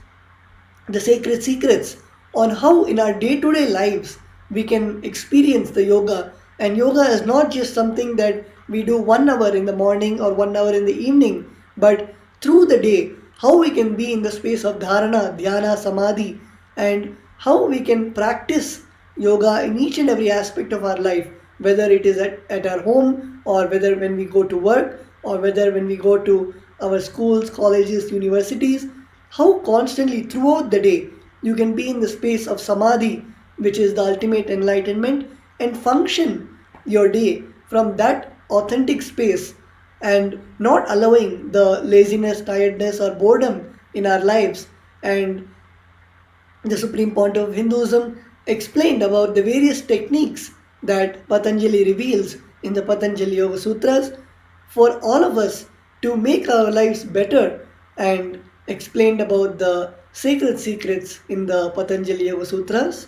the sacred secrets on how in our day to day lives we can experience the yoga. And yoga is not just something that we do 1 hour in the morning or 1 hour in the evening, but through the day, how we can be in the space of dharana, dhyana, samadhi, and how we can practice yoga in each and every aspect of our life, whether it is at our home or whether when we go to work or whether when we go to our schools, colleges, universities, how constantly throughout the day you can be in the space of samadhi, which is the ultimate enlightenment, and function your day from that authentic space and not allowing the laziness, tiredness, or boredom in our lives. And the Supreme Pontiff of Hinduism explained about the various techniques that Patanjali reveals in the Patanjali Yoga Sutras for all of us to make our lives better, and explained about the sacred secrets in the Patanjali Yoga Sutras.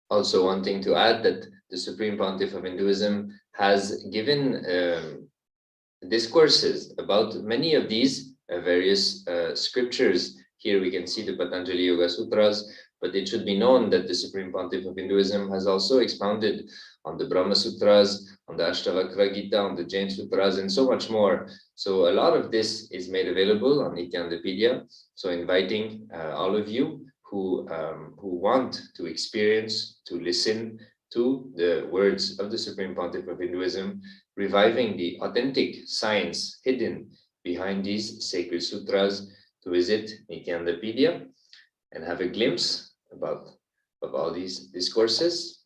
Also, one thing to add that the Supreme Pontiff of Hinduism has given discourses about many of these various scriptures. Here we can see the Patanjali Yoga Sutras, but it should be known that the Supreme Pontiff of Hinduism has also expounded on the Brahma Sutras, on the Ashtavakra Gita, on the Jain Sutras, and so much more. So a lot of this is made available on Nithyananda. So inviting all of you who want to experience, to listen to the words of the Supreme Pontiff of Hinduism, reviving the authentic science hidden behind these sacred sutras, to visit Nithyananda and have a glimpse of all these discourses.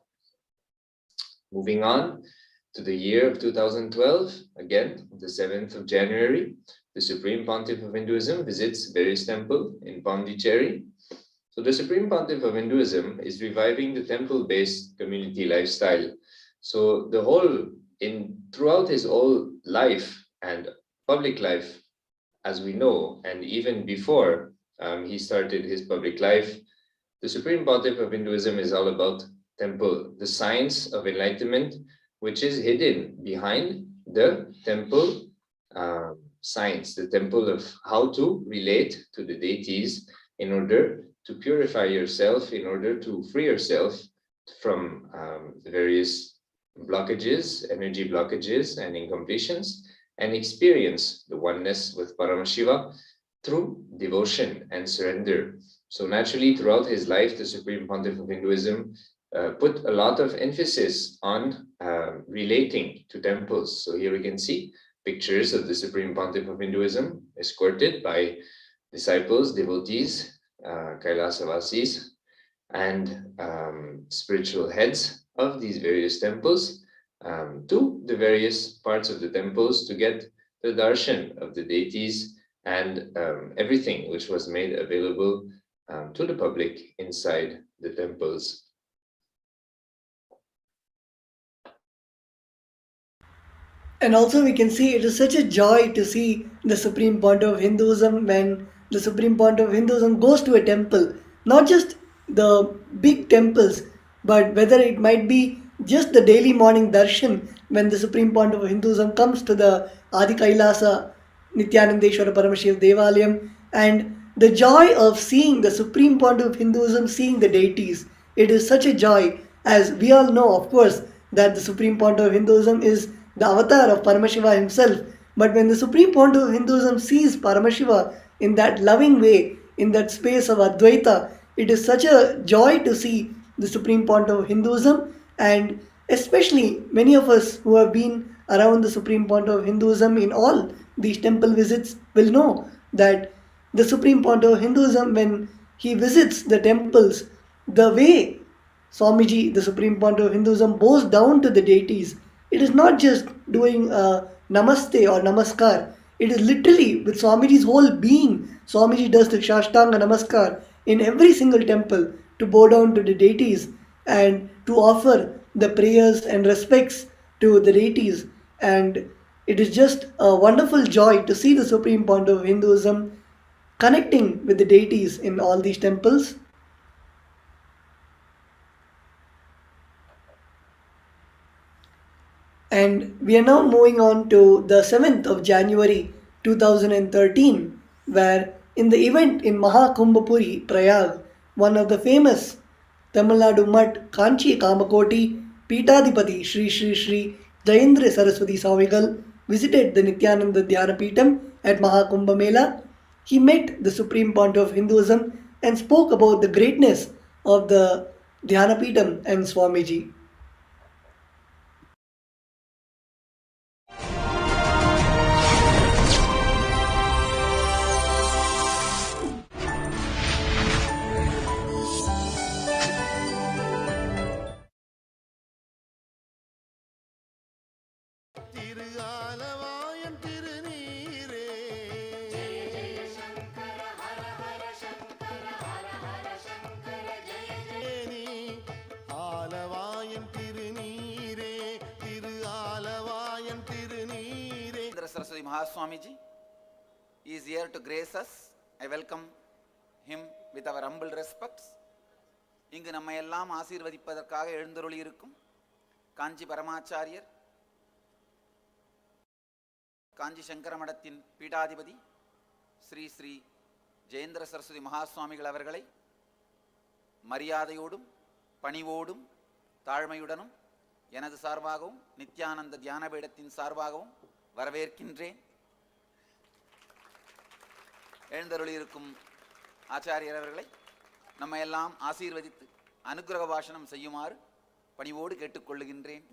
Moving on to the year of 2012, again, the 7th of January, the Supreme Pontiff of Hinduism visits various temples in Pondicherry. So the Supreme Pontiff of Hinduism is reviving the temple-based community lifestyle. So the whole, throughout his whole life and public life, as we know, and even before he started his public life, the Supreme Pontiff of Hinduism is all about temple, the science of enlightenment, which is hidden behind the temple science, the temple of how to relate to the deities in order to purify yourself, in order to free yourself from various blockages, energy blockages and incompletions, and experience the oneness with Paramashiva through devotion and surrender. So naturally, throughout his life, the Supreme Pontiff of Hinduism put a lot of emphasis on relating to temples. So here we can see pictures of the Supreme Pontiff of Hinduism escorted by disciples, devotees, Kailasa Vasis, and spiritual heads of these various temples to the various parts of the temples to get the darshan of the deities and everything which was made available to the public inside the temples. And also we can see it is such a joy to see the Supreme Pontiff of Hinduism when the Supreme Pontiff of Hinduism goes to a temple, not just the big temples, but whether it might be just the daily morning darshan when the Supreme Pontiff of Hinduism comes to the Adi Kailasa Nithyanandeshwara Paramashiv Devalayam, and the joy of seeing the Supreme Pontiff of Hinduism seeing the deities. It is such a joy, as we all know, of course, that the Supreme Pontiff of Hinduism is the avatar of Paramashiva himself. But when the Supreme Pontiff of Hinduism sees Paramashiva in that loving way, in that space of Advaita, it is such a joy to see the Supreme Pontiff of Hinduism. And especially many of us who have been around the Supreme Pontiff of Hinduism in all these temple visits will know that the Supreme Pontiff of Hinduism, when he visits the temples, the way Swamiji, the Supreme Pontiff of Hinduism, bows down to the deities, it is not just doing a namaste or namaskar. It is literally with Swamiji's whole being. Swamiji does the Shashtanga Namaskar in every single temple to bow down to the deities and to offer the prayers and respects to the deities. And it is just a wonderful joy to see the Supreme Pontiff of Hinduism connecting with the deities in all these temples. And we are now moving on to the 7th of January 2013, where in the event in Mahakumbhapuri, Prayag, one of the famous Tamil Nadu Mutt Kanchi Kamakoti Pitadipati Sri Sri Sri Jayendra Saraswati Swamigal visited the Nithyananda Dhyanapitham at Mahakumbha Mela. He met the Supreme Pontiff of Hinduism and spoke about the greatness of the Dhyanapitham and Swamiji. Saraswati Mahaswamiji is here to grace us. I welcome him with our humble respects. இங்கு நம்மை எல்லாம் ஆசீர்வதிப்பதற்காக எழுந்தருளி இருக்கும் காஞ்சி பரமாச்சாரியர், காஞ்சி சங்கர மடத்தின் பீடாதிபதி ஸ்ரீ ஸ்ரீ ஜெயேந்திர சரஸ்வதி மகாசுவாமிகள் அவர்களை மரியாதையோடும் பணிவோடும் தாழ்மையுடனும் எனது சார்பாகவும் நித்யானந்த தியான பீடத்தின் சார்பாகவும் வரவேற்கின்றேன். எழுந்தருளியிருக்கும் ஆச்சாரியர் அவர்களை நம்ம எல்லாம் ஆசீர்வதித்து அனுக்கிரக பாஷணம் செய்யுமாறு பணிவோடு கேட்டுக்கொள்ளுகின்றேன்.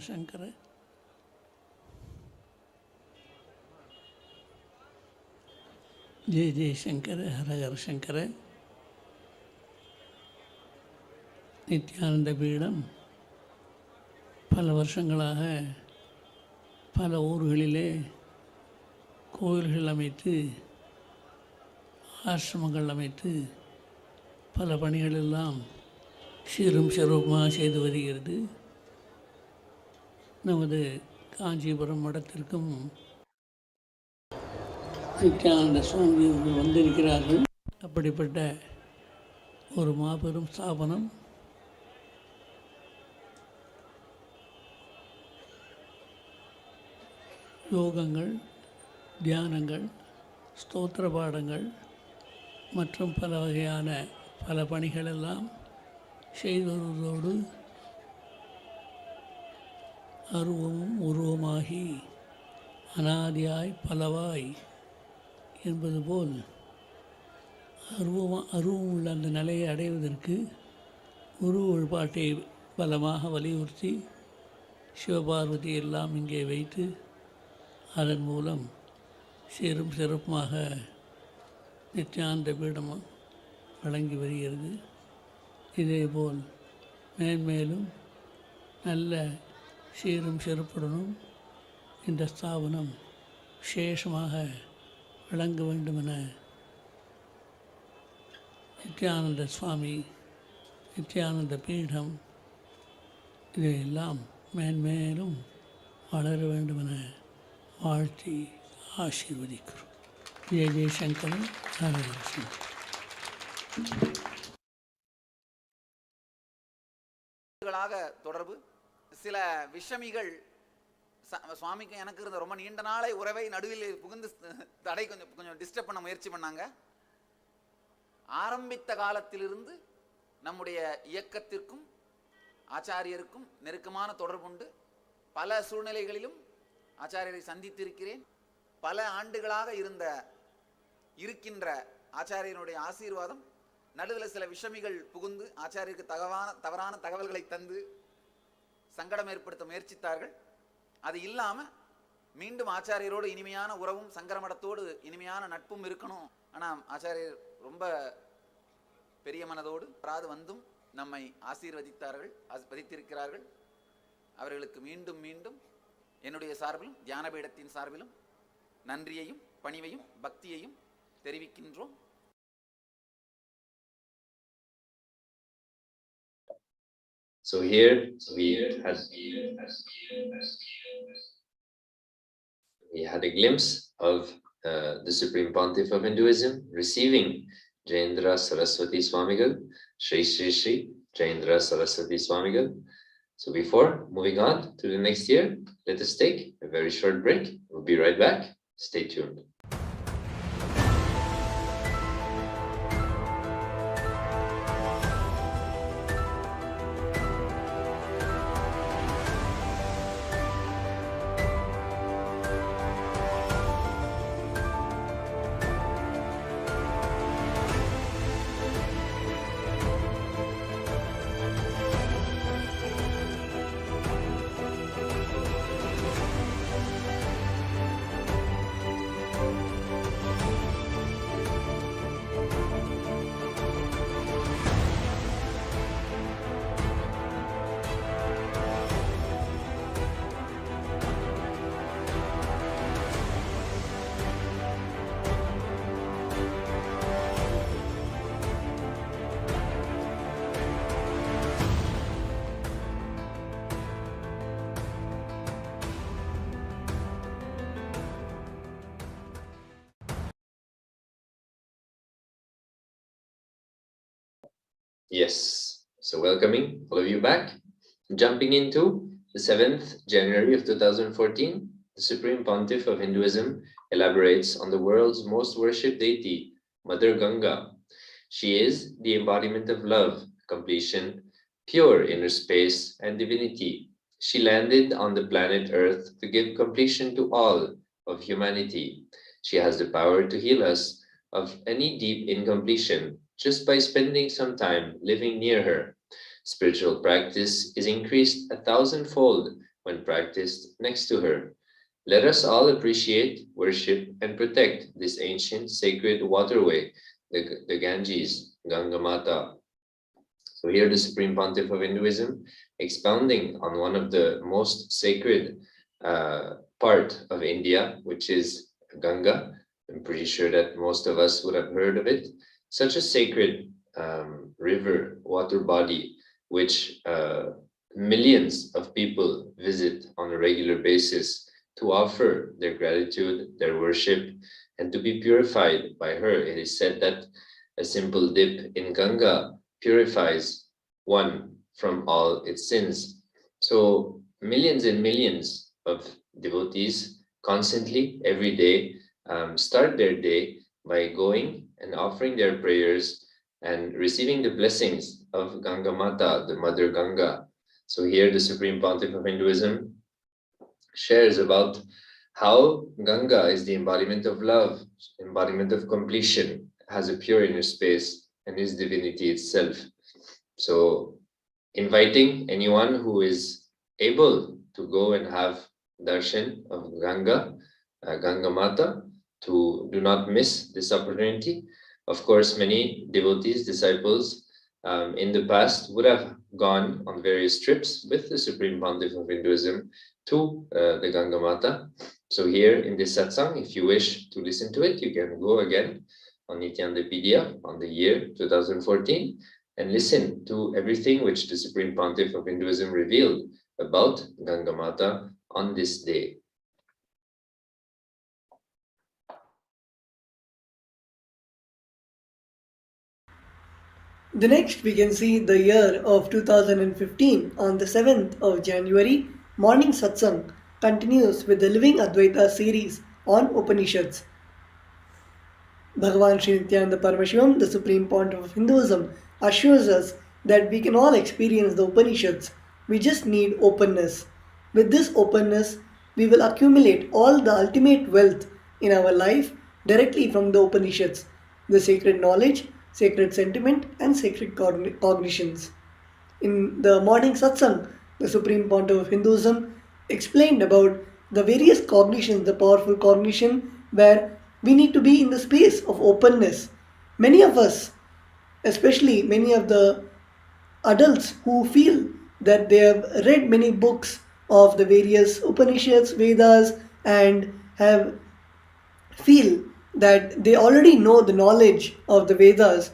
சங்கர ஜெய ஜெயசங்கர ஹரஹர சங்கர. நித்யானந்த பீடம் பல வருஷங்களாக பல ஊர்களிலே கோவில்கள் அமைத்து ஆசிரமங்கள் அமைத்து பல பணிகளெல்லாம் சீரும் சிறப்புமாக செய்து வருகிறது. நமது காஞ்சிபுரம் மடத்திற்கும் நித்யானந்த சுவாமி வந்திருக்கிறார்கள். அப்படிப்பட்ட ஒரு மாபெரும் ஸ்தாபனம் யோகங்கள், தியானங்கள், ஸ்தோத்திர பாடங்கள் மற்றும் பல வகையான பல பணிகளெல்லாம் செய்து வருவதோடு அருவமும் உருவமாகி அனாதியாய் பலவாய் என்பது போல் அருவம் உள்ள அந்த நிலையை அடைவதற்கு உருவ வழிபாட்டை பலமாக வலியுறுத்தி சிவபார்வதி எல்லாம் இங்கே வைத்து அதன் மூலம் சீரும் சிறப்புமாக நித்யானந்த பீடம் வழங்கி வருகிறது. இதேபோல் மேன்மேலும் நல்ல சீரும் சிறப்புடனும் இந்த ஸ்தாபனம் விசேஷமாக விளங்க வேண்டுமென நித்யானந்த சுவாமி, நித்யானந்த பீடம் இதையெல்லாம் மேன்மேலும் வளர வேண்டுமென வாழ்த்தி ஆசீர்வதிக்கிறோம். ஜெய ஜெயசங்கரன் ஹரஹர. தொடர்பு சில விஷமிகள் சுவாமிக்கு எனக்கு இருந்த ரொம்ப நீண்ட நாளை உறவை நடுவில் புகுந்து தடை கொஞ்சம் டிஸ்டர்ப் பண்ண முயற்சி பண்ணாங்க. ஆரம்பித்த காலத்திலிருந்து நம்முடைய இயக்கத்திற்கும் ஆச்சாரியருக்கும் நெருக்கமான தொடர்புண்டு. பல சூழ்நிலைகளிலும் ஆச்சாரியரை சந்தித்திருக்கிறேன். பல ஆண்டுகளாக இருக்கின்ற ஆச்சாரியனுடைய ஆசீர்வாதம் நடுவில் சில விஷமிகள் புகுந்து ஆச்சாரியருக்கு தவறான தகவல்களை தந்து சங்கடம் ஏற்படுத்த முயற்சித்தார்கள். அது இல்லாமல் மீண்டும் ஆச்சாரியரோடு இனிமையான உறவும் சங்கரமடத்தோடு இனிமையான நட்பும் இருக்கணும். ஆனால் ஆச்சாரியர் ரொம்ப பெரிய மனதோடு வந்தும் நம்மை ஆசீர்வதித்திருக்கிறார்கள். அவர்களுக்கு மீண்டும் மீண்டும் என்னுடைய சார்பிலும் தியானபீடத்தின் சார்பிலும் நன்றியையும் பணிவையும் பக்தியையும் தெரிவிக்கின்றோம். So here we had a glimpse of the Supreme Pontiff of Hinduism receiving Jayendra Saraswati Swamigal, Sri Sri Sri Jayendra Saraswati Swamigal, So before moving on to the next year, let us take a very short break. We'll be right back. Stay tuned. Yes, so welcoming all of you back. Jumping into the 7th January of 2014, the Supreme Pontiff of Hinduism elaborates on the world's most worshipped deity, Mother Ganga. She is the embodiment of love, completion, pure inner space, and divinity. She landed on the planet Earth to give completion to all of humanity. She has the power to heal us of any deep incompletion just by spending some time living near her. Spiritual practice is increased 1,000-fold when practiced next to her. Let us all appreciate, worship, and protect this ancient sacred waterway, the Ganges, Ganga Mata. So here the Supreme Pontiff of Hinduism, expounding on one of the most sacred part of India, which is Ganga. I'm pretty sure that most of us would have heard of it. Such a sacred river, water body, which millions of people visit on a regular basis to offer their gratitude, their worship, and to be purified by her. It is said that a simple dip in Ganga purifies one from all its sins. So millions and millions of devotees constantly, every day, start their day by going and offering their prayers and receiving the blessings of Ganga Mata, the Mother Ganga. So here the Supreme Pontiff of Hinduism shares about how Ganga is the embodiment of love, embodiment of completion, has a pure inner space, and is divinity itself. So inviting anyone who is able to go and have darshan of Ganga, Ganga Mata, to do not miss this opportunity. Of course, many devotees, disciples in the past would have gone on various trips with the Supreme Pontiff of Hinduism to the Ganga Mata. So here in this satsang, if you wish to listen to it, you can go again on Nithyananda on the year 2014 and listen to everything which the Supreme Pontiff of Hinduism revealed about Ganga Mata on this day. The next we can see the year of 2015 on the 7th of January, morning satsang continues with the Living Advaita series on Upanishads. Bhagavan Sri Nithyananda Paramashivam, the Supreme Pontiff of Hinduism, assures us that we can all experience the Upanishads. We just need openness. With this openness, we will accumulate all the ultimate wealth in our life directly from the Upanishads, the sacred knowledge, sacred sentiment, and sacred cognitions. In the morning satsang, the Supreme Pontiff of Hinduism explained about the various cognitions, the powerful cognition where we need to be in the space of openness. Many of us, especially many of the adults who feel that they have read many books of the various Upanishads, Vedas, and have feel that they already know the knowledge of the Vedas.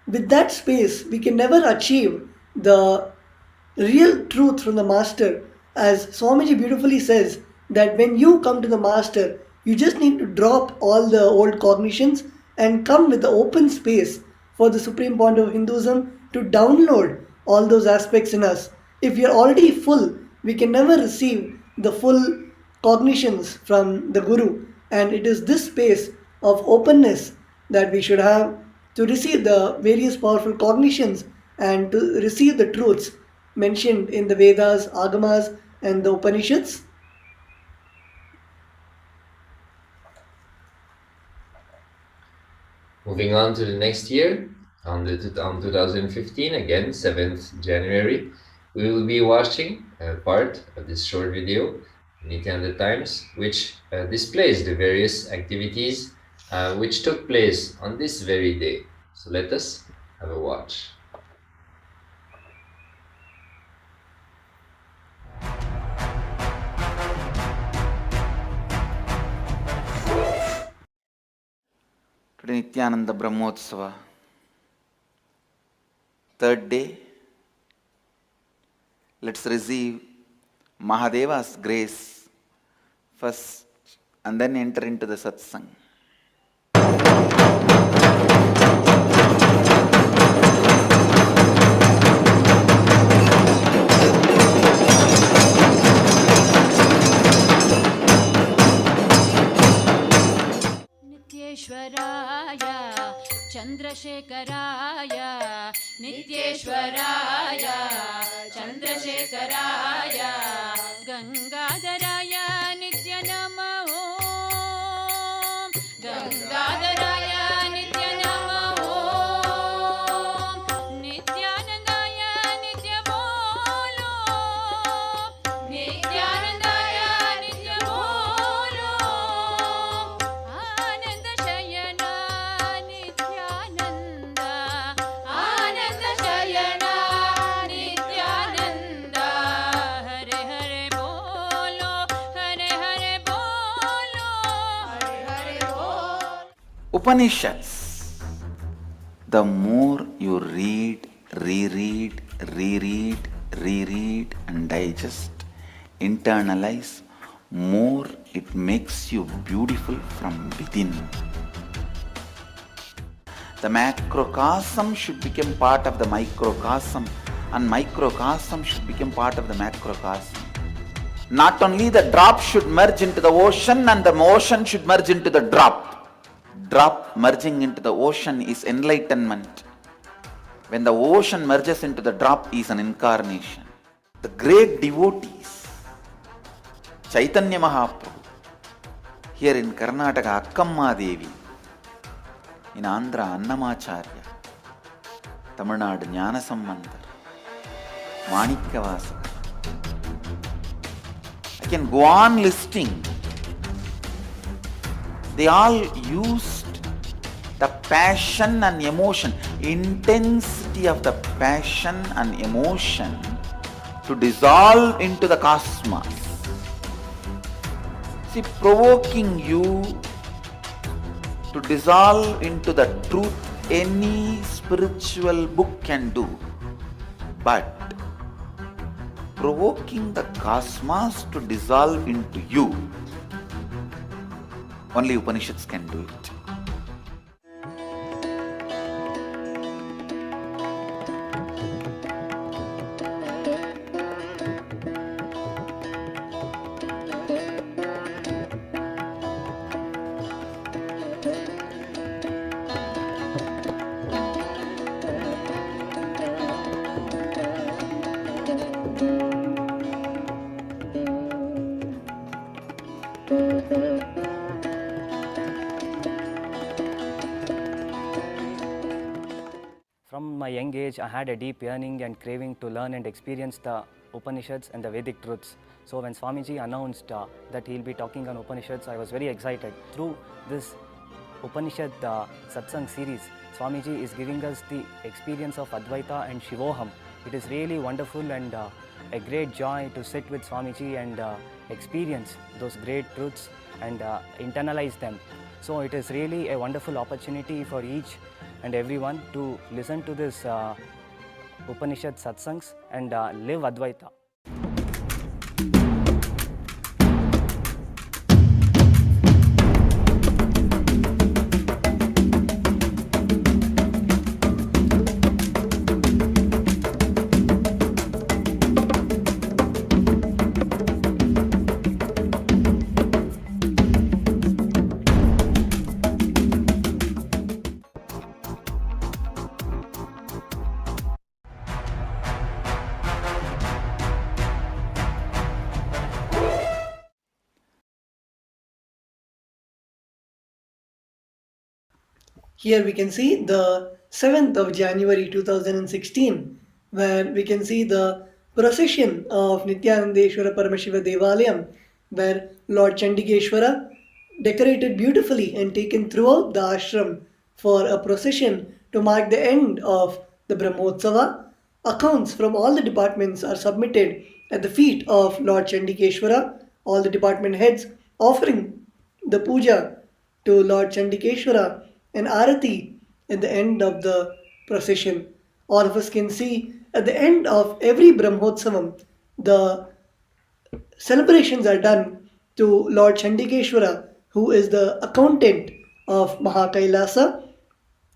With that space, we can never achieve the real truth from the Master. As Swamiji beautifully says, that when you come to the Master, you just need to drop all the old cognitions and come with the open space for the Supreme Pontiff of Hinduism to download all those aspects in us. If we are already full, we can never receive the full cognitions from the Guru. And it is this space of openness that we should have to receive the various powerful cognitions and to receive the truths mentioned in the Vedas, Agamas, and the Upanishads. Moving on to the next year, on 2015, again, 7th January, we will be watching a part of this short video, Nithyananda Times, which displays the various activities which took place on this very day. So let us have a watch. Today Nithyananda Brahmotsava, third day. Let's receive Mahadeva's grace first and then enter into the satsang. नित्येश्वराय चन्द्रशेखराय नित्येश्वराय चन्द्रशेखराय गंगाधराय नित्य नमः गंगाधराय नित्य नमः नित्यानंदाय नित्य बोलो नित्यानंदाय नित्य बोलो आनंद शयन नित्यानंद आनंद शयन नित्यानंद हरे हरे बोलो हरे हरे बोलो हरे हरे बोलो. Upanishads. The more you read, reread, and digest, internalize, more it makes you beautiful from within. The macrocosm should become part of the microcosm, and microcosm should become part of the macrocosm. Not only the drop should merge into the ocean, and the ocean should merge into the drop. Drop merging into the ocean is enlightenment. When the ocean merges into the drop is an incarnation. The great devotees, Chaitanya Mahaprabhu, here in Karnataka, Akkamma Devi, in Andhra, Annamacharya, Tamil Nadu, Jnana Sambandar, Manikkavasakar. I can go on listing. They all used the passion and emotion, intensity of the passion and emotion to dissolve into the cosmos. See, provoking you to dissolve into the truth, any spiritual book can do. But provoking the cosmos to dissolve into you, only Upanishads can do it. From my young age, I had a deep yearning and craving to learn and experience the Upanishads and the Vedic truths. So when Swamiji announced that he'll be talking on Upanishads, I was very excited. Through this Upanishad Satsang series, Swamiji is giving us the experience of Advaita and Shivoham. It is really wonderful and a great joy to sit with Swamiji and experience those great truths and internalize them. So it is really a wonderful opportunity for each and everyone to listen to this Upanishad Satsangs and live Advaita. Here we can see the 7th of January 2016, where we can see the procession of Nithyanandeshwara Paramashiva Devalayam, where Lord Chandigeshwara, decorated beautifully and taken throughout the ashram for a procession to mark the end of the Brahmotsava. Accounts from all the departments are submitted at the feet of Lord Chandigeshwara, all the department heads offering the puja to Lord Chandikeshwara and Arati at the end of the procession. All of us can see at the end of every Brahmotsavam, the celebrations are done to Lord Chandikeshwara, who is the accountant of Mahakailasa,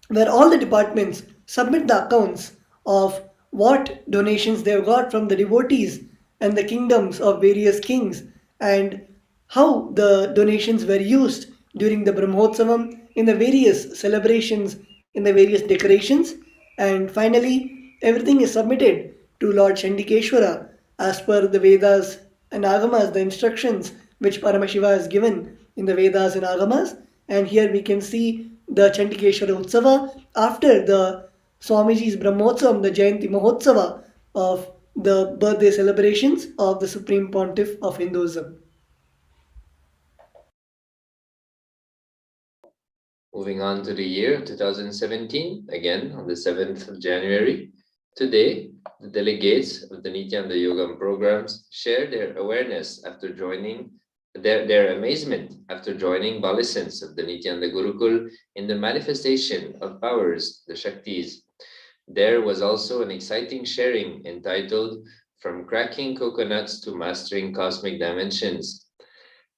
where all the departments submit the accounts of what donations they have got from the devotees and the kingdoms of various kings, and how the donations were used during the Brahmotsavam in the various celebrations, in the various decorations, and finally everything is submitted to Lord Chandikeshwara as per the Vedas and Agamas, the instructions which Paramashiva has given in the Vedas and Agamas. And here we can see the Chandikeshwara Utsava after the Swamiji's Brahmotsavam, the Jayanti Mahotsava of the birthday celebrations of the Supreme Pontiff of Hinduism. Moving on to the year 2017, again on the 7th of January. Today, the delegates of the Nityananda Yogam programs share their awareness after joining their amazement after joining Balisans of the Nityananda Gurukul in the manifestation of powers, the Shaktis. There was also an exciting sharing entitled From Cracking Coconuts to Mastering Cosmic Dimensions.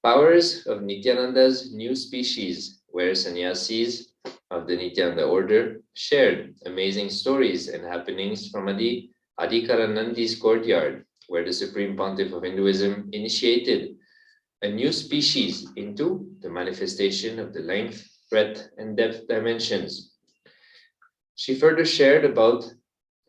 Powers of Nityananda's new species, where sannyasis of the Nityananda order shared amazing stories and happenings from Adhikaranandi's courtyard, where the Supreme Pontiff of Hinduism initiated a new species into the manifestation of the length, breadth, and depth dimensions. She further shared about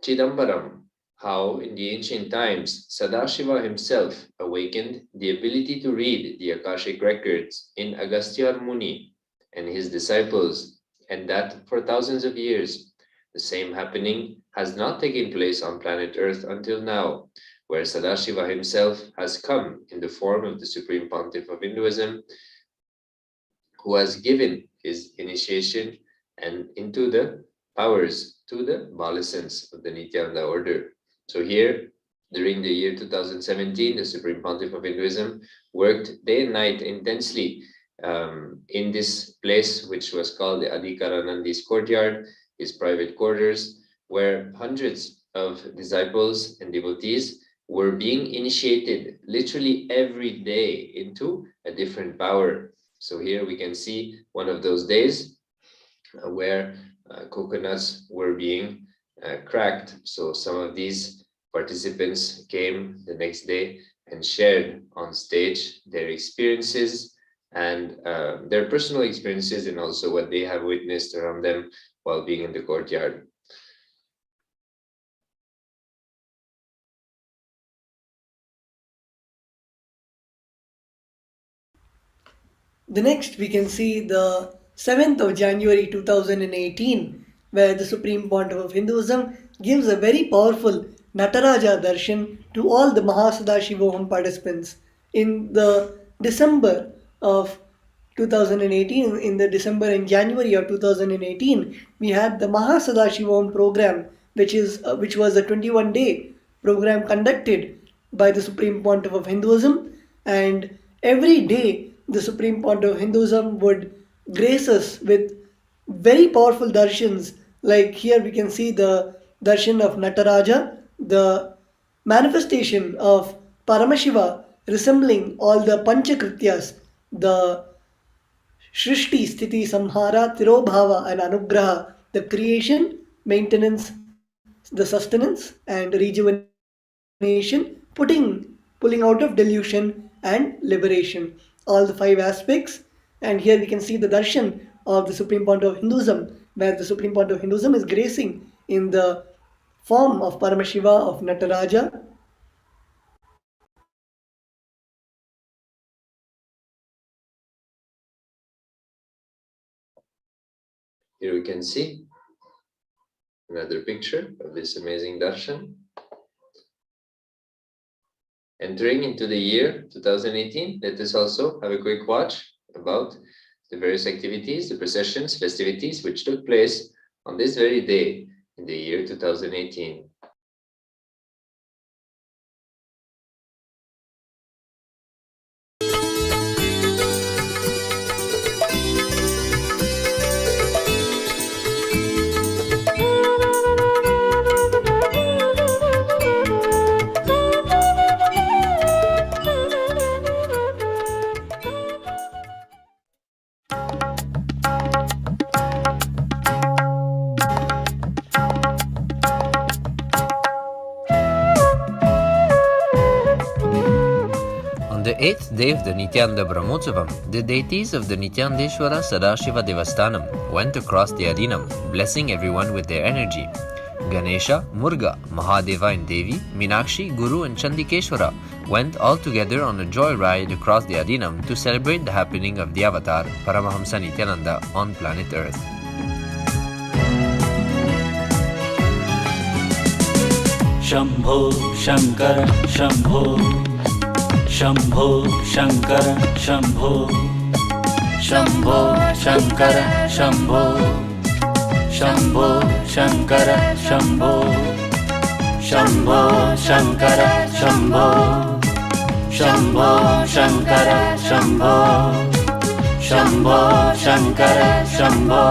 Chidambaram, how in the ancient times Sadashiva himself awakened the ability to read the Akashic records in Agastya Muni and his disciples, and that for thousands of years the same happening has not taken place on planet Earth until now, where Sadashiva himself has come in the form of the Supreme Pontiff of Hinduism, who has given his initiation and into the powers to the Balisans of the Nityananda order. So here, during the year 2017, the Supreme Pontiff of Hinduism worked day and night intensely in this place, which was called the Adhikaranandi's courtyard, his private quarters, where hundreds of disciples and devotees were being initiated literally every day into a different power. So here we can see one of those days where coconuts were being cracked. So some of these participants came the next day and shared on stage their experiences and their personal experiences, and also what they have witnessed around them while being in the courtyard. The next we can see the 7th of January 2018, where the Supreme Pontiff of Hinduism gives a very powerful Nataraja darshan to all the Mahasadashivoham participants. In the December of 2018, in the December and January of 2018, we had the Mahasadashivoham program, which was a 21-day program conducted by the Supreme Pontiff of Hinduism, and every day the Supreme Pontiff of Hinduism would grace us with very powerful darshans. Like here we can see the darshan of Nataraja, the manifestation of Paramashiva resembling all the Panchakrityas, the Shrishti, Sthiti, Samhara, Tirobhava, and Anugraha, the creation, maintenance, the sustenance, and rejuvenation, pulling out of delusion and liberation. All the five aspects. And here we can see the darshan of the Supreme Pontiff of Hinduism, where the Supreme Pontiff of Hinduism is gracing in the form of Paramashiva of Nataraja. Here we can see another picture of this amazing darshan. Entering into the year 2018, let us also have a quick watch about the various activities, the processions, festivities which took place on this very day in the year 2018. On the 8th day of the Nithyananda Paramashivam, the deities of the Nityanandeshwara Sadashiva Devasthanam went across the Adinam, blessing everyone with their energy. Ganesha, Murga, Mahadeva and Devi, Meenakshi, Guru and Chandikeshwara went all together on a joy ride across the Adinam to celebrate the happening of the avatar Paramahamsa Nithyananda on planet Earth. Shambho Shankara Shambho Shambho Shankara Shambho Shambho Shankara Shambho Shambho Shankara Shambho Shambho Shankara Shambho Shambho Shankara Shambho Shambho Shankara Shambho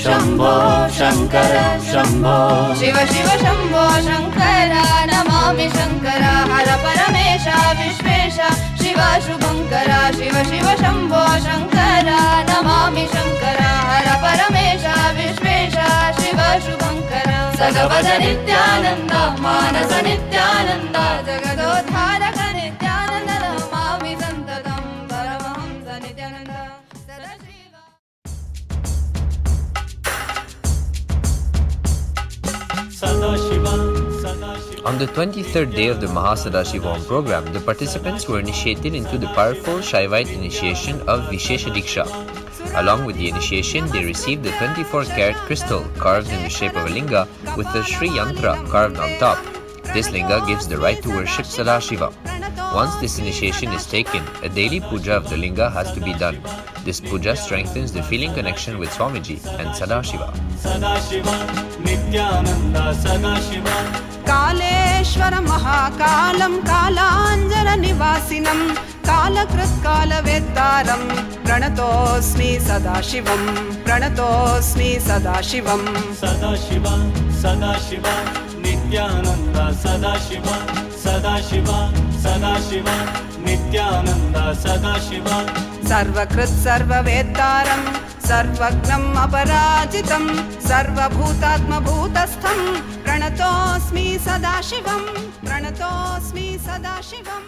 Shambho Shankara Shambho Shiva Shiva Shambho Shankara Namami Shankara Hara Paramesha Vishvesha Shiva Shubhankara Shiva Shiva Shambho Shankara Namami Shankara Hara Paramesha Vishvesha Shiva Shubhankara Sagavada Nithyananda Manasa Nithyananda Jagadodharaka Nithyananda Namami Santatam Paramahamsa Nithyananda Sadashiva. On the 23rd day of the Mahasadashivoham program, the participants were initiated into the powerful Shaivite initiation of Vishesha Diksha. Along with the initiation, they received the 24-carat crystal carved in the shape of a linga with the Sri Yantra carved on top. This linga gives the right to worship Sadashiva. Once this initiation is taken, a daily puja of the linga has to be done. This puja strengthens the feeling connection with Swamiji and Sadashiva. Sadashiva Nithyananda Sadashiva Kaleshwar महाकालं कालाञ्जन निवासिनं कालकृत्कालवेत्तारं प्रणतोऽस्मि सदाशिवं प्रणतोऽस्मि सदाशिवं Sadashiva Sadashiva Nithyananda Sadashiva Sadashiva Sadashiva Nithyananda Sadashiva सर्वकृत् सर्ववेत्तारं सर्वज्ञम् अपराजितं सर्वभूतात्मभूतस्थं प्रणतोऽस्मि सदाशिवं प्रणतोऽस्मि Sadasivam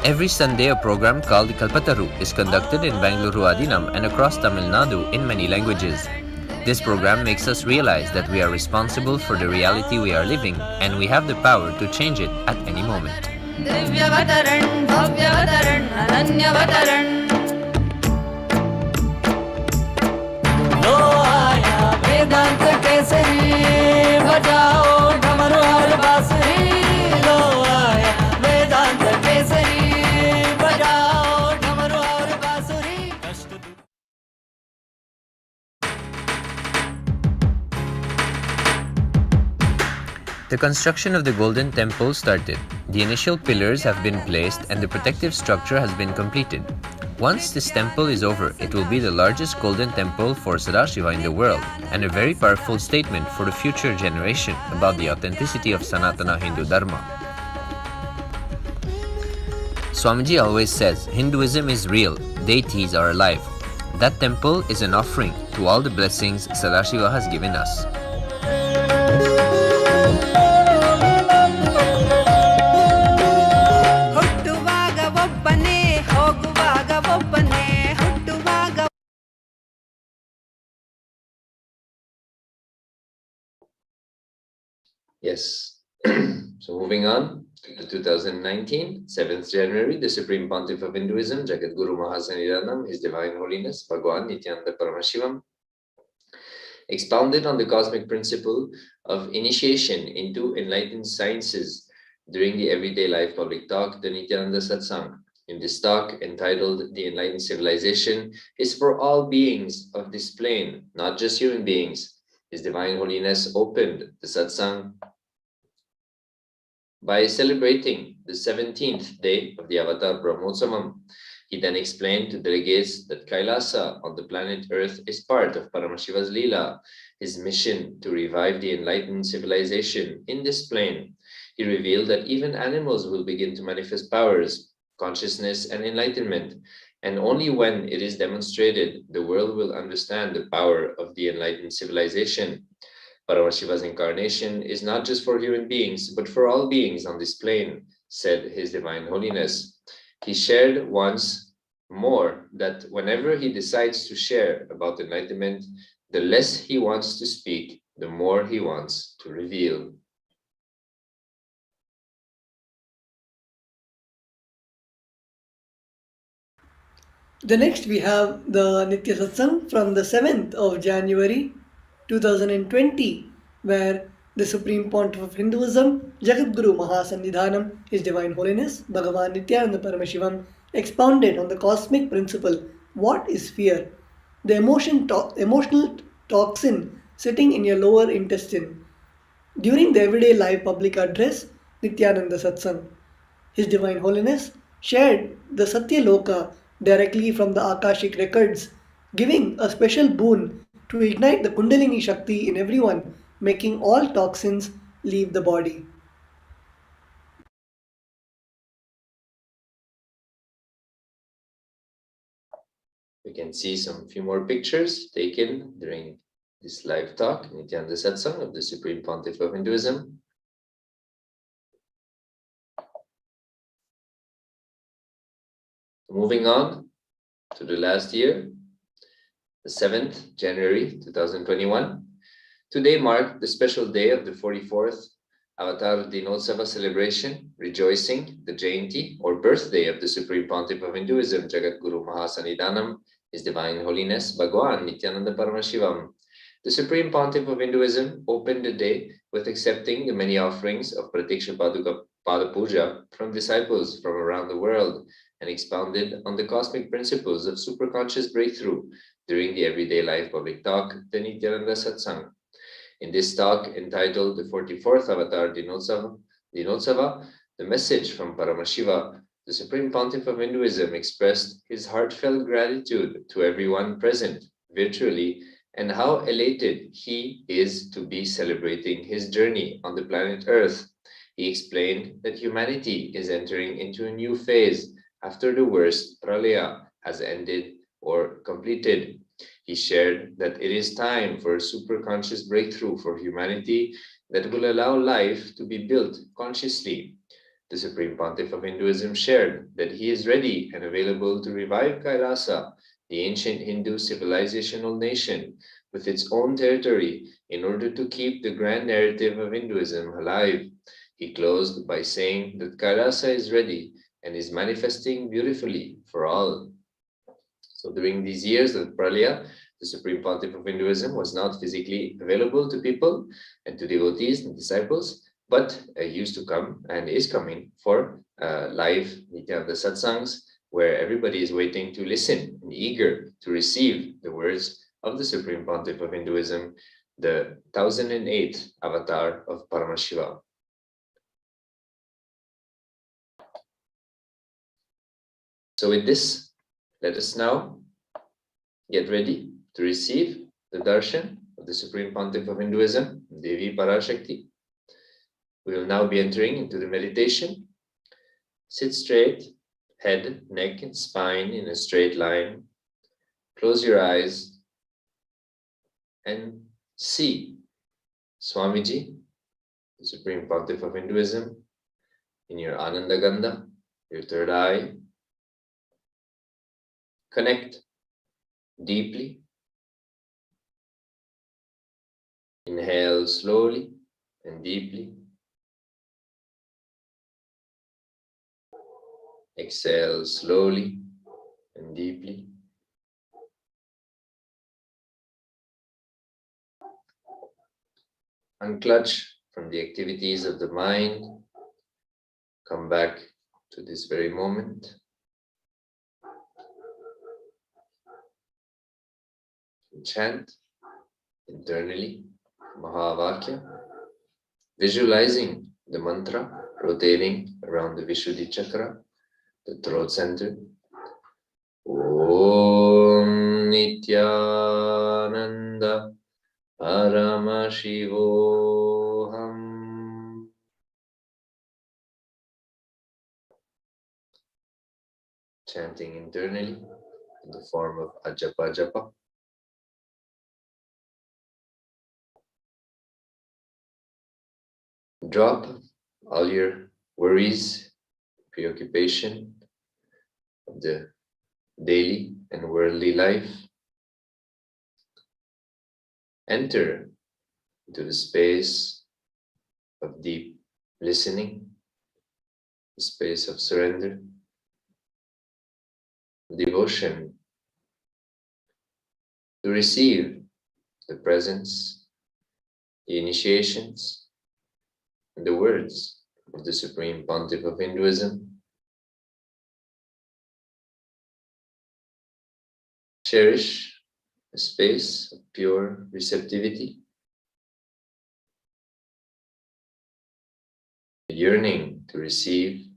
Every Sunday, a program called Kalpataru is conducted in Bangalore Adinam and across Tamil Nadu in many languages. This program makes us realize that we are responsible for the reality we are living and we have the power to change it at any moment. Divyavataran, Bhavyavataran, Ananyavataran. Lo aaya Vedanta Kesari Bajao Dhamaru Har Basri Lo aaya Vedanta Kesari Bajao Dhamaru Har Basri The construction of the Golden Temple started. The initial pillars have been placed and the protective structure has been completed. Once this temple is over, it will be the largest golden temple for Sadashiva in the world and a very powerful statement for the future generation about the authenticity of Sanatana Hindu Dharma. Swamiji always says, Hinduism is real, deities are alive. That temple is an offering to all the blessings Sadashiva has given us. Yes. So moving on to the 2019, 7th January, the Supreme Pontiff of Hinduism, Jagat Guru Mahasanidanam, His Divine Holiness, Bhagwan Nithyananda Paramashivam, expounded on the cosmic principle of initiation into enlightened sciences during the Everyday Life public talk, the Nithyananda Satsang. In this talk, entitled The Enlightened Civilization is for all beings of this plane, not just human beings. His Divine Holiness opened the Satsang by celebrating the 17th day of the Avatar Brahmotsavam. He then explained to delegates that Kailasa on the planet Earth is part of Paramashiva's Leela, his mission to revive the enlightened civilization in this plane. He revealed that even animals will begin to manifest powers, consciousness, and enlightenment, and only when it is demonstrated, the world will understand the power of the enlightened civilization. Paramashiva's incarnation is not just for human beings, but for all beings on this plane, said His Divine Holiness. He shared once more that whenever he decides to share about enlightenment, the less he wants to speak, the more he wants to reveal. The next we have the Nitya Satsang from the 7th of January 2020, where the Supreme Pontiff of Hinduism, Jagat Guru Mahasannidhanam, His Divine Holiness, Bhagavan Nithyananda Paramashivam, expounded on the cosmic principle, what is fear? The emotional toxin sitting in your lower intestine. During the everyday life public address, Nithyananda Satsang, His Divine Holiness shared the Satya Loka directly from the Akashic records, giving a special boon to ignite the Kundalini Shakti in everyone, making all toxins leave the body. We can see some few more pictures taken during this live talk, Nithyananda Satsang of the Supreme Pontiff of Hinduism. Moving on to the last year, the 7th January 2021. Today marked the special day of the 44th Avatar Dinotsava celebration, rejoicing the Jayanti or birthday of the Supreme Pontiff of Hinduism, Jagat Guru Mahasannidhanam, His Divine Holiness, Bhagwan Nithyananda Paramashivam. The Supreme Pontiff of Hinduism opened the day with accepting the many offerings of Pratiksha Paduka Pada Puja from disciples from around the world and expounded on the cosmic principles of superconscious breakthrough during the Everyday Life public talk, the Nithyananda Satsang. In this talk, entitled The 44th Avatar Dinotsava, the message from Paramashiva, the Supreme Pontiff of Hinduism expressed his heartfelt gratitude to everyone present virtually and how elated he is to be celebrating his journey on the planet Earth. He explained that humanity is entering into a new phase after the worst pralaya has ended or completed. He shared that it is time for a superconscious breakthrough for humanity that will allow life to be built consciously. The Supreme Pontiff of Hinduism shared that he is ready and available to revive Kailasa, the ancient Hindu civilizational nation, with its own territory in order to keep the grand narrative of Hinduism alive. He closed by saying that Kailasa is ready and is manifesting beautifully for all. So during these years of Pralaya, the Supreme Pontiff of Hinduism was not physically available to people and to devotees and disciples, but used to come and is coming for live Nithyananda Satsangs, where everybody is waiting to listen and eager to receive the words of the Supreme Pontiff of Hinduism, the 1008th Avatar of Paramashiva. So with this, let us now get ready to receive the darshan of the Supreme Pontiff of Hinduism, Devi Parashakti. We will now be entering into the meditation. Sit straight, head, neck, and spine in a straight line. Close your eyes and see Swamiji, the Supreme Pontiff of Hinduism, in your Ananda Gandha, your third eye. Connect deeply. Inhale slowly and deeply. Exhale slowly and deeply. Unclutch from the activities of the mind. Come back to this very moment. Chant internally Mahavakya, visualizing the mantra rotating around the Vishuddhi chakra, the throat center. Om Nithyananda Paramashivoham. Chanting internally in the form of Ajapa Japa. Drop all your worries, preoccupation of the daily and worldly life. Enter into the space of deep listening, the space of surrender, devotion, to receive the presence, the initiations, and the words of the Supreme Pontiff of Hinduism. Cherish a space of pure receptivity, a yearning to receive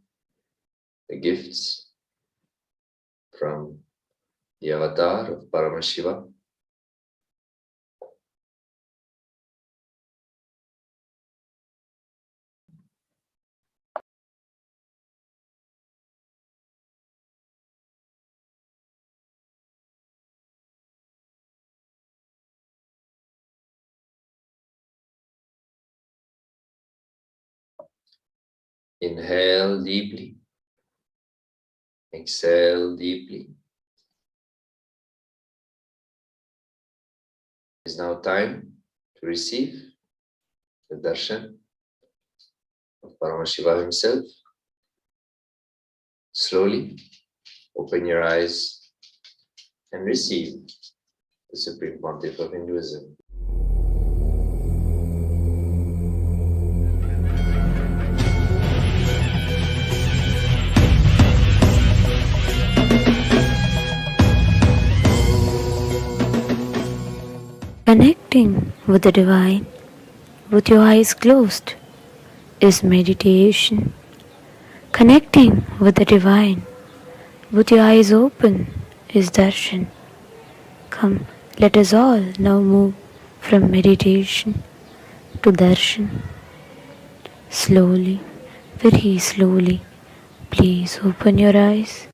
the gifts from the avatar of Paramashiva. Inhale deeply, exhale deeply. It's now time to receive the darshan of Paramashiva himself. Slowly open your eyes and receive the Supreme Pontiff of Hinduism. Connecting with the divine with your eyes closed is meditation. Connecting with the divine with your eyes open is darshan. Come, let us all now move from meditation to darshan. Slowly, very slowly, please open your eyes.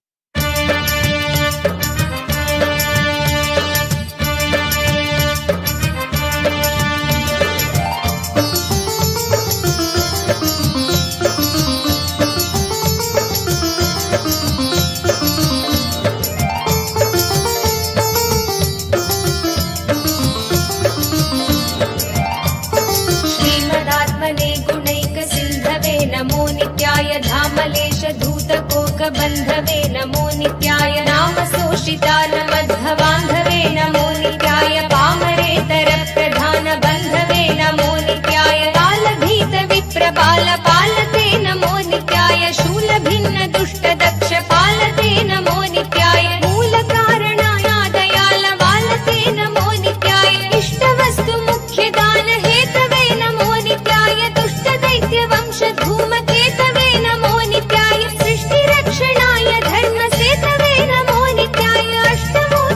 बंधवे नमो नित्याय नाम सोषितान मध्वबांधवे नमो नित्याय पामरेतर प्रधान बंधवे नमो नित्याय कालभीत विप्र बाल पालते नमो नित्याय शूल भिन्न दुष्ट दक्ष पालते नमो नित्याय मूल कारणाय दयाल वालते नमो नित्याय इष्ट वस्तु मुख्य दान हेतवे नमो नित्याय दुष्ट दैत्य वंश धूमकेतवे नमो नित्याय सृष्टि रक्षणाय धर्म सेतवे नमो नित्याय अष्टमो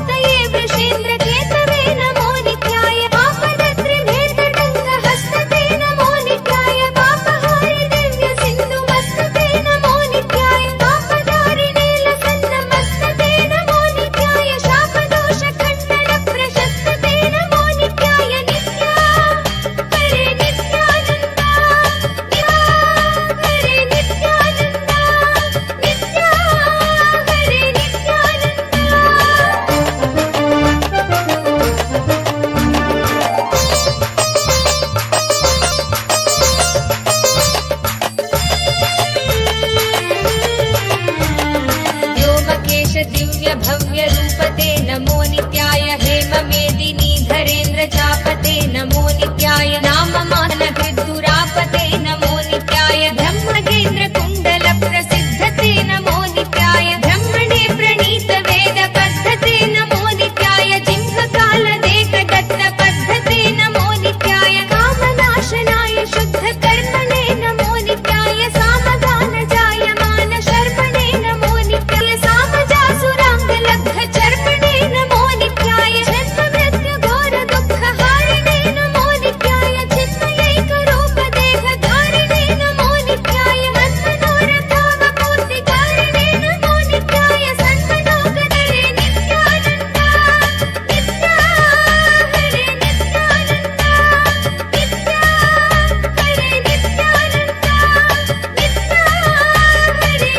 नमो नित्याय नाममानहृद्दुरापते नमो नित्याय ब्रह्मगेन्द्र कुण्डल प्रसिद्धते नमो नित्याय ब्रह्मणे प्रणीत वेद पद्धते नमो नित्याय जिह्वकालदेक दत्त पद्धते नमो नित्याय कामनाशनाय शुद्ध कर्मणे नमो नित्याय सामगान जायमान शर्मणे नमो नित्याय सामजासुरांग लब्ध चर्मणे नमो नित्याय जन्म मृत्यु घोर दुःख हारिणे नमो नित्याय चिन्मयैक रूप देह धारिणे नमो नित्याय मन्मनोरथावपूर्तिकारिणे नमो नित्याय सन्मनोगरे नित्यानन्दा नित्या हरे नित्यानन्दा नित्या हरे नित्यानन्दा नित्या हरे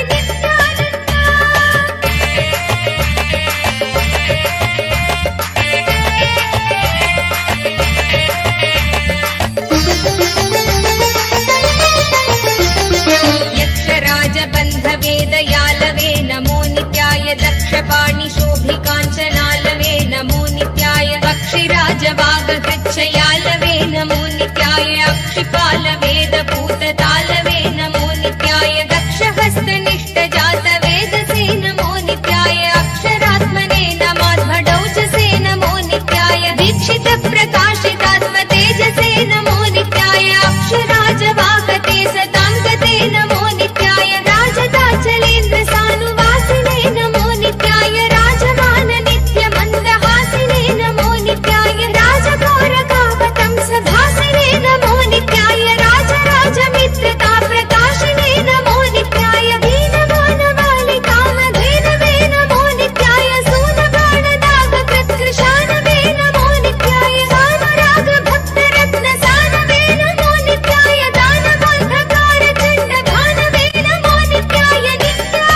यक्षराजबन्धवेदयालवे नमो नित्याय दक्षपाणिशोभिकाञ्चनालवे नमो नित्याय पक्षिराजवागकृच्छयालवे नमो नित्याय अक्षिपालवेदपूततालवे नमो नित्याय दक्षहस्तनिष्ठजातवेदसे नमो नित्याय अक्षरात्मने नमाध्वडौचसे नमो नित्याय दीक्षितप्रकाशितात्मतेजसे नमो नित्याय अक्षराजवाहते सताङ्गते नमो नित्याय राजदाचलेन्द्र सानुवासिने नमो नित्याय राजमान नित्यमन्दहासिने नमो नित्याय राजघोरकावतं सभासिने नमो नित्याय राजराजमित्रता प्रकाशिने नमो नित्याय दीनमानवालिकामधेनवे नमो नित्याय सूनबाणदागकृत्कृशानवे नमो नित्याय सानुरागभक्तरत्नसानवे नमो नित्याय दानबोधकारचण्डभानवे नमो नित्याय नित्या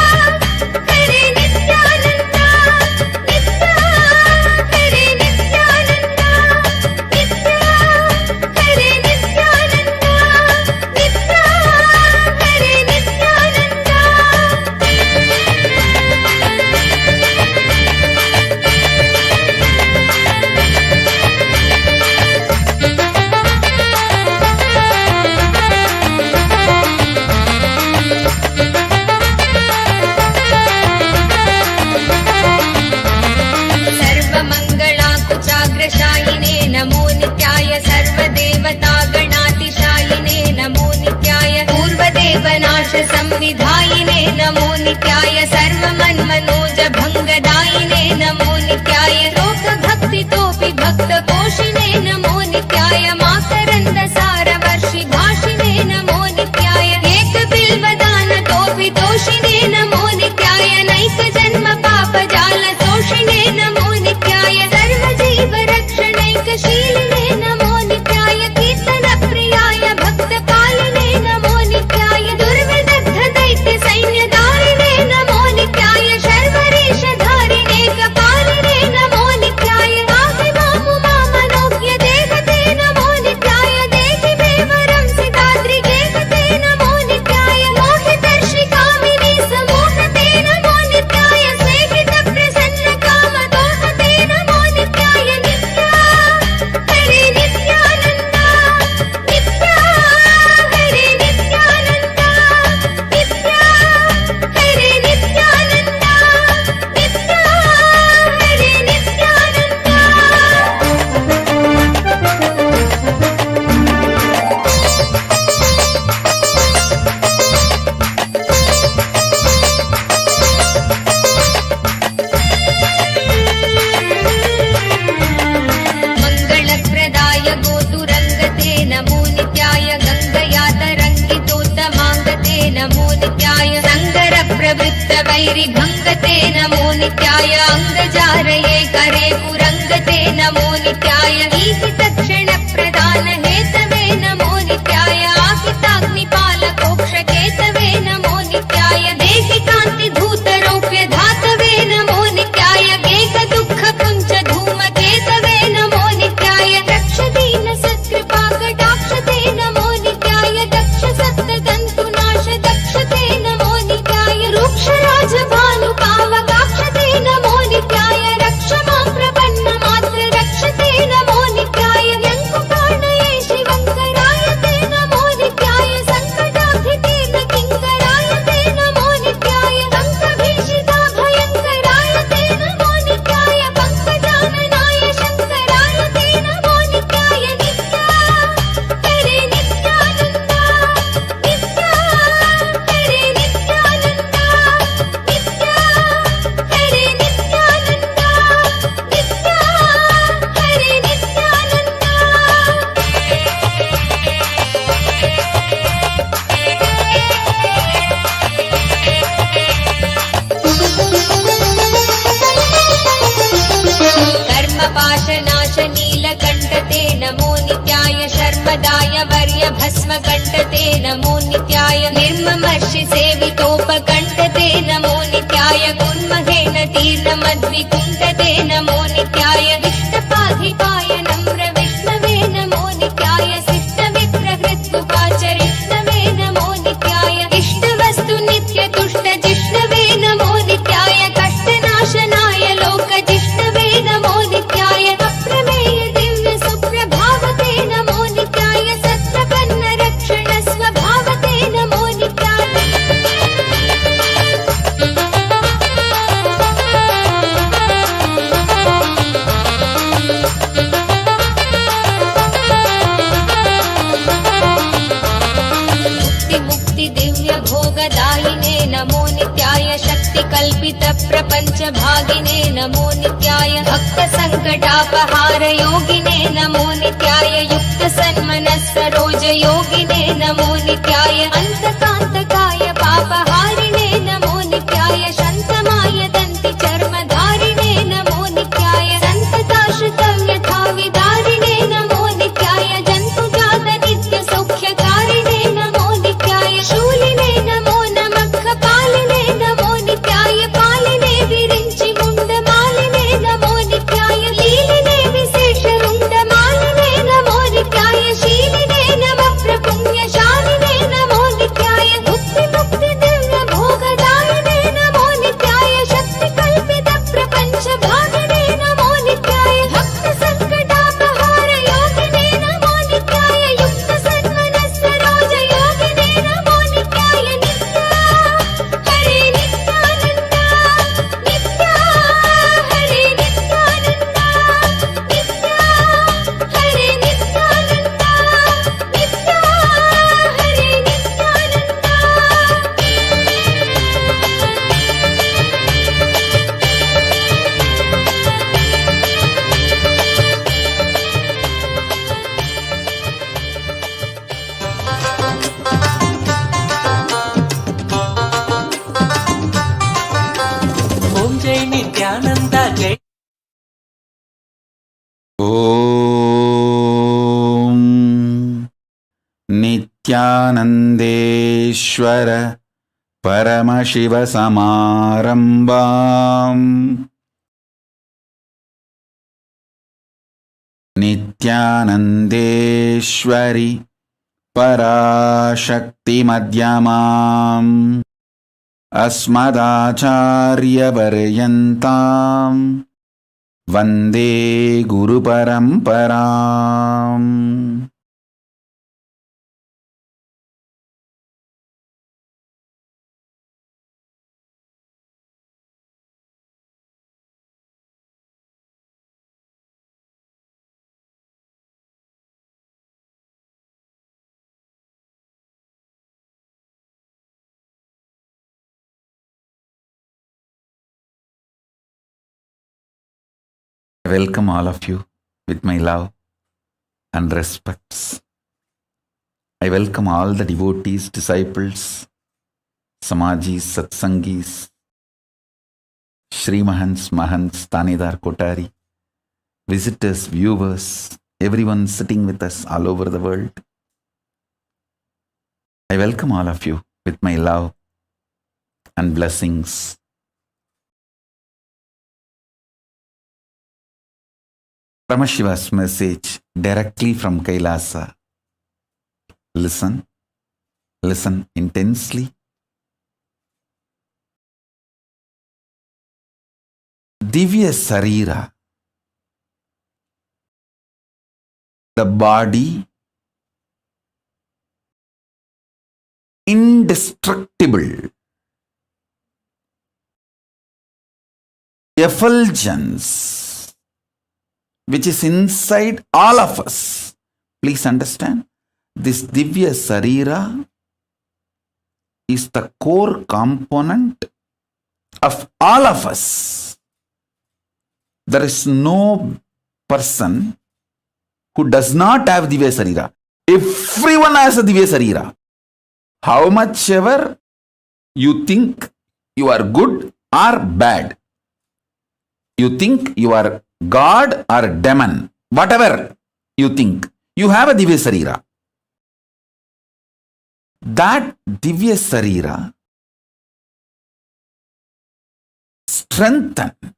हरे नित्यानन्दा नित्या हरे नित्यानन्दा नित्या हरे नित्यानन्दा नित्या हरे नित्यानन्दा सर्वमङ्गलाकुचाग्रशायिने नमो नित्याय सर्वदेवतागणातिशायिने नमो नित्याय पूर्वदेवनाश संविधायिने नमो नित्याय सर्वमन्मनोजभङ्गदायिने नमो नित्याय लोकभक्तितोऽपि भक्तपोषिणे नमो नित्याय माकरन्दसारवर्षि भाषिणे नमो नित्याय एकबिल्वदानतोऽपि तोषिणे नमो नित्याय नैकजन्म पापजाल शोषिणे नमो नित्याय सर्वजीवरक्षणैकशीलिने नमो नित्याय कीर्तनप्रियाय भक्तपालिने नमो नित्याय दुर्विदग्ध दैत्यसैन्यधारिणे नमो नित्याय शर्वरीशधारिणे कपालिने नमो नित्याय पाहि मामुमामनोज्ञ देवते नमो नित्याय देहि मे वरं सिताद्रिगेहते नमो नित्याय मोहितर्षिकामिनी समोहते नमो नित्याय स्नेहितप्रसन्नकामदोहते नमो नित्याय नित्या हरे नित्यानन्दा नित्या हरे नित्यानन्दा नित्या हरे नित्यानन्दा नित्या हरे नित्यानन्दा मङ्गलप्रदाय गोतुरङ्गते नमो नित्याय गङ्गयातरङ्गितोत्तमाङ्गते नमो नित्याय सङ्गरप्रवृत्तवैरिभङ्गते नमो नित्याय अङ्गजारये करे पुरङ्गते नमो नित्याय ईशितक्षणप्रदानहेतवे नमो नित्याय आहिताग्निपालकोक्षकेतवे नमो नित्याय देहि कान्तिधूतरौप्य धातवे नमो नित्याय केकदुःखपुञ्ज धूमकेतवे नमो नित्याय रक्षदीन सत्कृपाकटाक्षते नमो नित्याय दक्ष सप्ततन्तुनाश दक्षते नमो नित्याय रूक्षराजभानुपावकाक्षते नमो नित्याय रक्ष मां प्रपन्नमात्र रक्षते नमो नित्याय पाशनाश नीलकण्ठ ते नमो नित्याय शर्मदाय वर्य भस्मकण्ठ ते नमो नित्याय निर्ममर्षि सेवितोपकण्ठ ते नमो नित्याय कुन्महेन तीर्णमद्विकुण्ठ ते नमो नित्याय विष्णपाधिपाय नम्र विष्णवे नमो नित्याय सिद्धविप्रहृत्कुपाचरिष्णवे नमो नित्याय इष्टवस्तु नित्यतुष्ट जिष्णवे नमो नित्याय कष्टनाशनाय लोकजिष्णवे नमो नित्याय अप्रमेय दिव्य सुप्रभावते नमो नित्याय सत्प्रपन्न रक्षण स्वभावते नमो नित्याय मुक्ति दिव्य भोगदायिने नमो नित्याय शक्ति कल्पित प्रपंच भागिने नमो नित्याय भक्त संकटापहार योगिने नमो नित्याय युक्त सन्मनः सरोज योगिने नमो नित्याय अंतकांतकाय पापहारिणे नमो नित्याय शन्तमाय दन्ति चर्मधारिणे नमो नित्याय संतताश्रितं यथा विदारिणे नमो नित्याय जन्तुजात नित्य सौख्यकारिणे नमो नित्याय शूलिने नमो नमः कपालिने नमो नित्याय पालिने विरिञ्चि मुण्डमालिने नमो नित्याय लीलिने विशेष रुण्डमालिने नमो नित्याय शीलिने नमः प्रपुण्यशालिने नमो नित्याय मुक्ति दिव्य भोगदायिने नमो नित्याय शक्ति कल्पित प्रपंच भागिने नमो नित्याय भक्त संकटापहार योगिने नमो नित्याय युक्त सन्मनः सरोज योगिने नमो नित्याय नित्या हरे नित्यानन्द नित्या हरे नित्यानन्द नित्या हरे नित्यानन्द नित्या हरे ओम जय नित्यानंद जय ॐ नित्यानन्देश्वर परमशिवसमारम्भाम् नित्यानन्देश्वरि पराशक्तिमध्यमाम् अस्मदाचार्यपर्यन्ताम् वन्दे गुरुपरम्पराम् I welcome all of you with my love and respects. I welcome all the devotees, disciples, Samajis, Satsangis, Shri Mahants, Mahants, Tanidar Kotari, visitors, viewers, everyone sitting with us all over the world. I welcome all of you with my love and blessings. Paramashiva's message directly from Kailasa. Listen intensely. Divya Sarira, the body, indestructible, effulgence, which is inside all of us. Please understand, this Divya Sarira is the core component of all of us. There is no person who does not have Divya Sarira. Everyone has a Divya Sarira. How much ever you think you are good or bad, you think you are God or demon, whatever you think, you have a Divya Sarira. That Divya Sarira strengthened,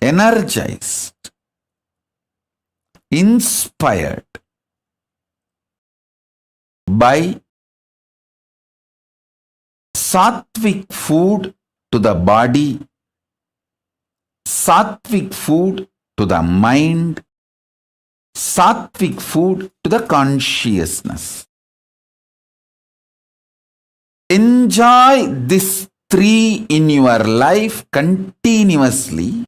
energized, inspired by sattvic food to the body, sattvic food to the mind, sattvic food to the consciousness. Enjoy this three in your life continuously.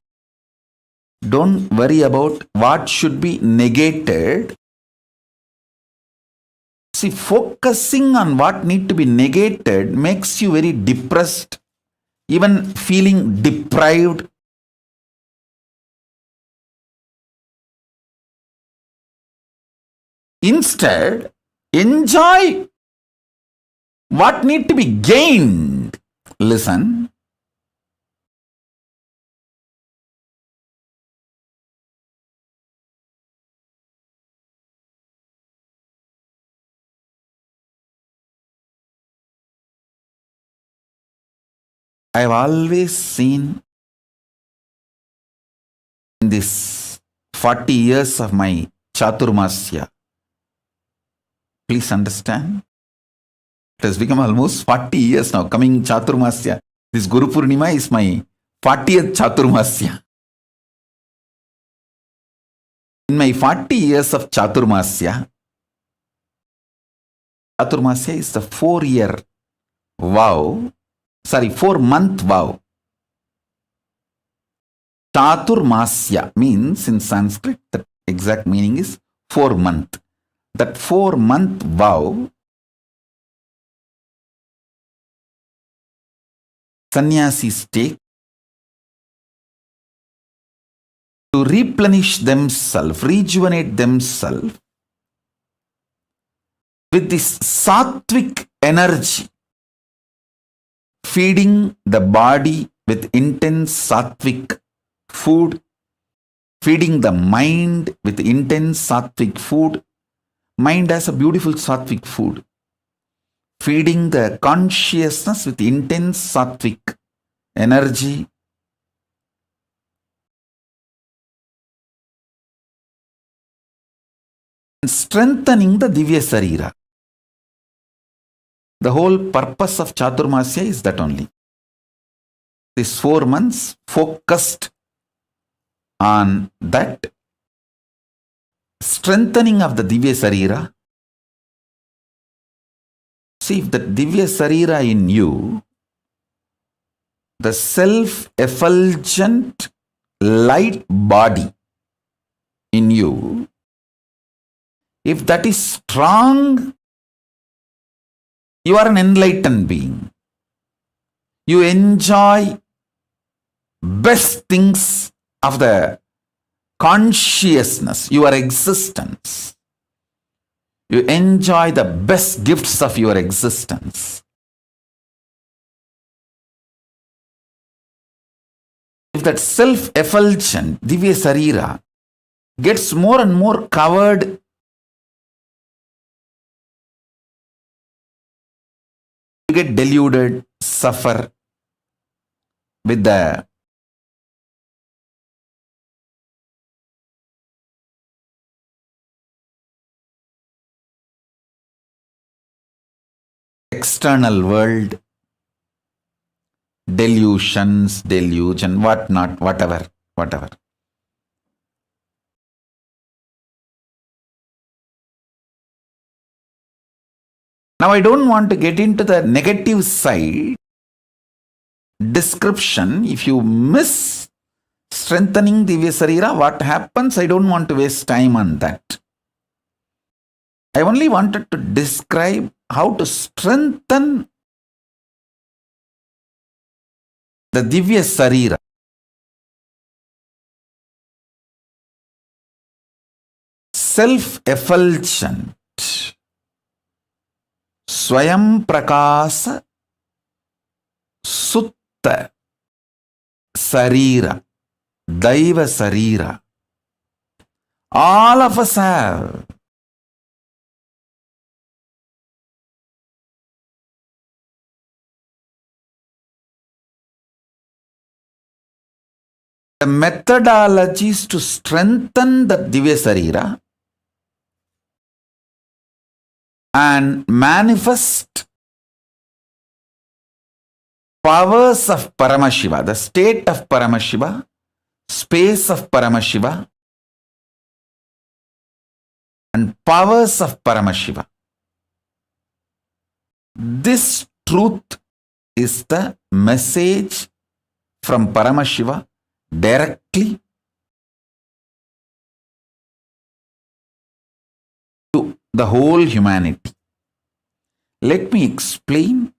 Don't worry about what should be negated. See, focusing on what need to be negated makes you very depressed, even feeling deprived. Instead, enjoy what need to be gained. Listen. I've always seen in this 40 years of my Chaturmasya, please understand, it has become almost 40 years now, coming Chaturmasya. This Guru Purnima is my 40th Chaturmasya. In my 40 years of Chaturmasya, Chaturmasya is the 4-year vow, 4-month vow. Chaturmasya means in Sanskrit, the exact meaning is 4-month. That 4-month vow, sannyasis take to replenish themselves, rejuvenate themselves with this sattvic energy, feeding the body with intense sattvic food, feeding the mind with intense sattvic food. Mind has a beautiful sattvic food. Feeding the consciousness with intense sattvic energy. And strengthening the Divya Sarira. The whole purpose of Chaturmasya is that only. These 4 months focused on that strengthening of the Divya Sarira. See, if the Divya Sarira in you, the self-effulgent light body in you, if that is strong, you are an enlightened being. You enjoy best things of the consciousness, your existence. You enjoy the best gifts of your existence. If that self-effulgent Divya Sarira gets more and more covered, you get deluded, suffer with the external world, delusions, delusion, whatnot, whatever. Now I don't want to get into the negative side description. If you miss strengthening Divya Sarira, what happens? I don't want to waste time on that. I only wanted to describe how to strengthen the Divya Sarira. Self-effulgent, Swayam Prakasa, Sutta Sarira. Daiva Sarira. All of us have. The methodologies to strengthen the Divya Sarira and manifest powers of Paramashiva, the state of Paramashiva, space of Paramashiva, and powers of Paramashiva. This truth is the message from Paramashiva directly to the whole humanity. Let me explain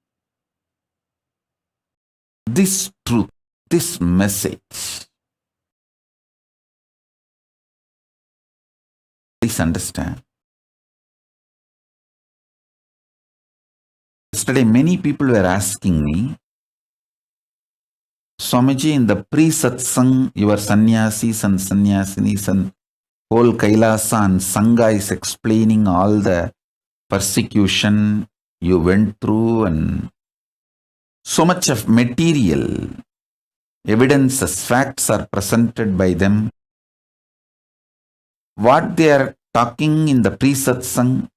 this truth, this message. Please understand. Yesterday, many people were asking me, Swamiji, in the pre-satsang, your sannyasis and sannyasinis and whole Kailasa and Sangha is explaining all the persecution you went through and so much of material evidences, facts are presented by them. What they are talking in the pre-satsang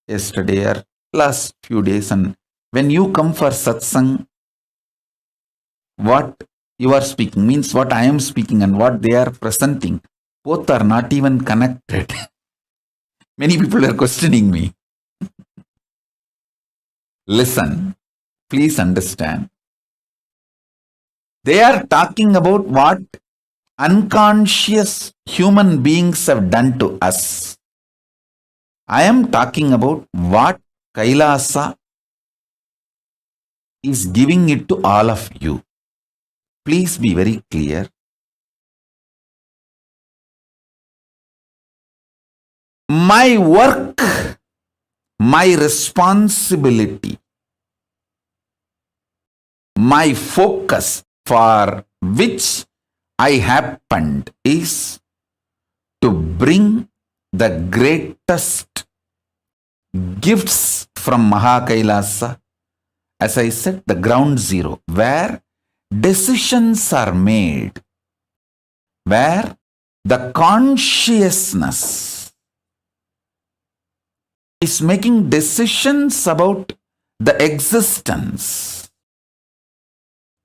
yesterday or last few days, and when you come for satsang, what you are speaking means what I am speaking and what they are presenting, both are not even connected. Many people are questioning me. Listen, please understand. They are talking about what unconscious human beings have done to us. I am talking about what Kailasa is giving it to all of you. Please be very clear. My work, my responsibility, my focus for which I happened is to bring the greatest gifts from Mahakailasa, as I said, the ground zero, where decisions are made, where the consciousness is making decisions about the existence.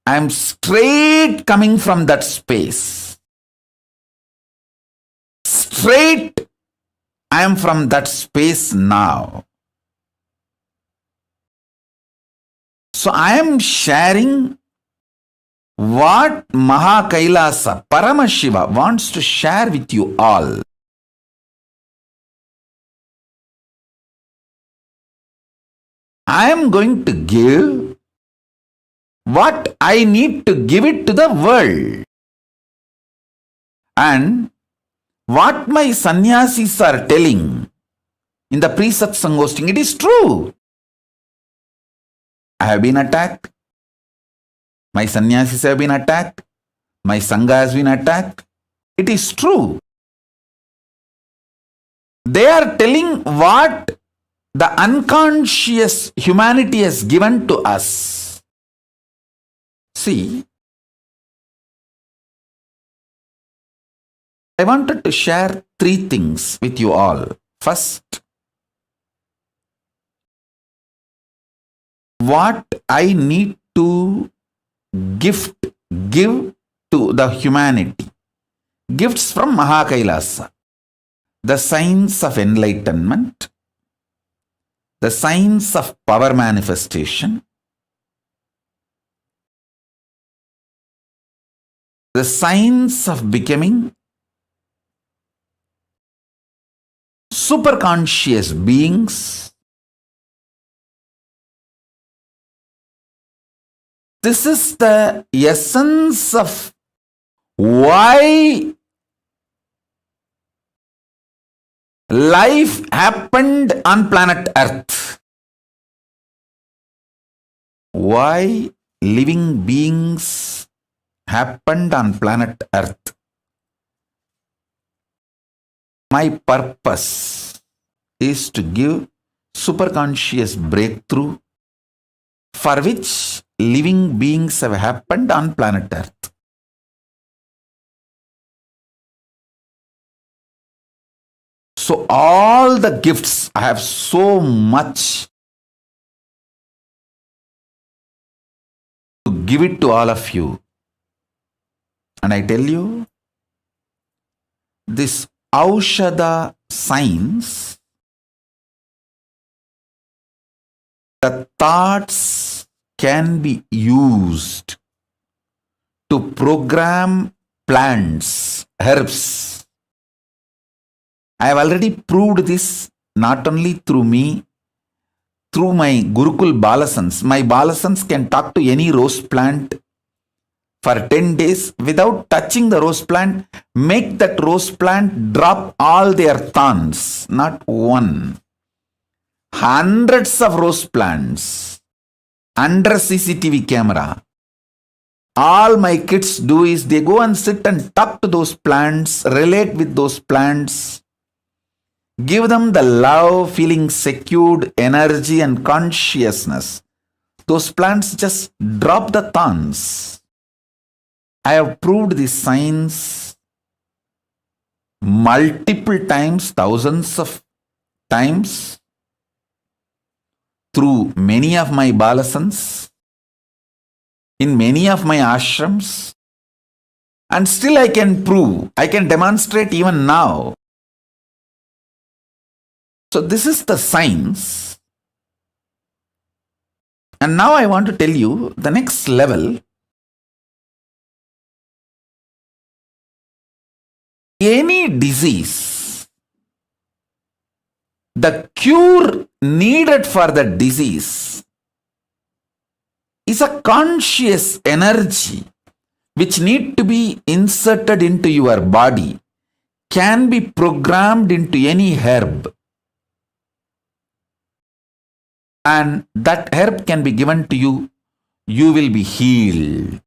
I am straight coming from that space. Straight I am from that space now. So I am sharing what Mahakailasa, Paramashiva wants to share with you all. I am going to give what I need to give it to the world. And what my sannyasis are telling in the pre-satsang hosting, it is true. I have been attacked. My sannyasis have been attacked. My sangha has been attacked. It is true. They are telling what the unconscious humanity has given to us. See, I wanted to share three things with you all. First, what I need to give to the humanity. Gifts from Mahakailasa. The signs of enlightenment, the signs of power manifestation, the signs of becoming superconscious beings. This is the essence of why life happened on planet Earth. Why living beings happened on planet Earth. My purpose is to give superconscious breakthrough for which living beings have happened on planet Earth. So all the gifts, I have so much to give it to all of you. And I tell you, this Aushadha science, the thoughts can be used to program plants, herbs. I have already proved this not only through me, through my Gurukul Balasans. My Balasans can talk to any rose plant for 10 days without touching the rose plant, make that rose plant drop all their thorns, not one. Hundreds of rose plants under CCTV camera. All my kids do is they go and sit and talk to those plants, relate with those plants, give them the love, feeling secured, energy and consciousness. Those plants just drop the thorns. I have proved this science multiple times, thousands of times, through many of my balasans, in many of my ashrams, and still I can prove, I can demonstrate even now. So this is the science. And now I want to tell you the next level. Any disease, the cure needed for the disease is a conscious energy which need to be inserted into your body, can be programmed into any herb, and that herb can be given to you, you will be healed.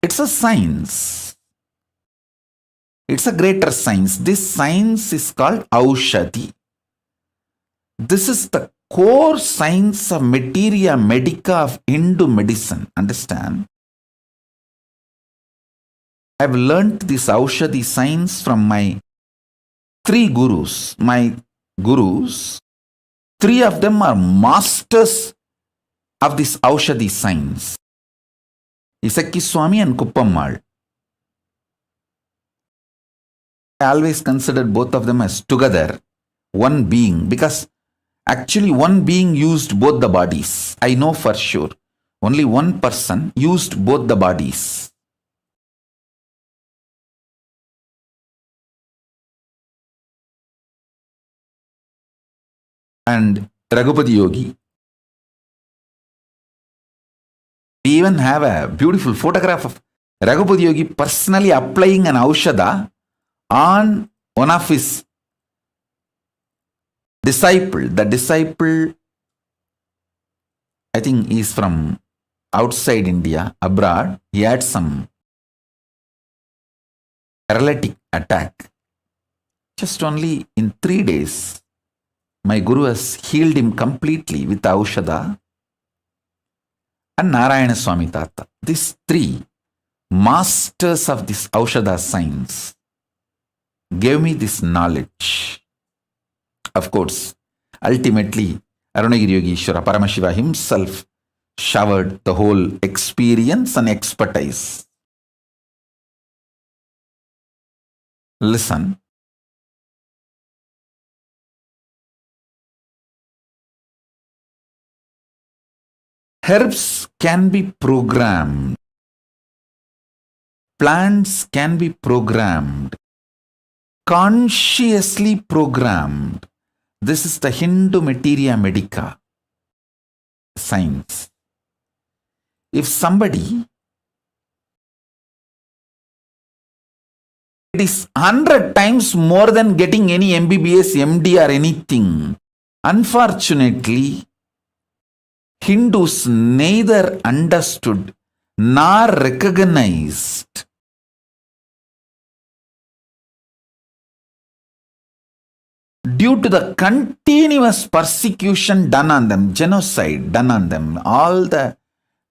It's a science. It's a greater science. This science is called Aushadhi. This is the core science of materia medica of Hindu medicine. Understand? I've learnt this Aushadhi science from my three gurus. My gurus, three of them are masters of this Aushadhi science. Isakki Swami and Kuppammal. I always considered both of them as together, one being, because actually one being used both the bodies. I know for sure. Only one person used both the bodies. And Raghupati Yogi. We even have a beautiful photograph of Raghupati Yogi personally applying an Aushadha on one of his disciple. The disciple, I think, is from outside India, abroad. He had some paralytic attack. Just only in 3 days, my Guru has healed him completely with Aushadha and Narayana Swami Tata. These three masters of this Aushadha science gave me this knowledge. Of course, ultimately, Arunagiri Yogeshwara Paramashiva himself showered the whole experience and expertise. Listen. Herbs can be programmed. Plants can be programmed. Consciously programmed. This is the Hindu materia medica science. If somebody, it is 100 times more than getting any MBBS, MD or anything. Unfortunately, Hindus neither understood nor recognized. Due to the continuous persecution done on them, genocide done on them, all the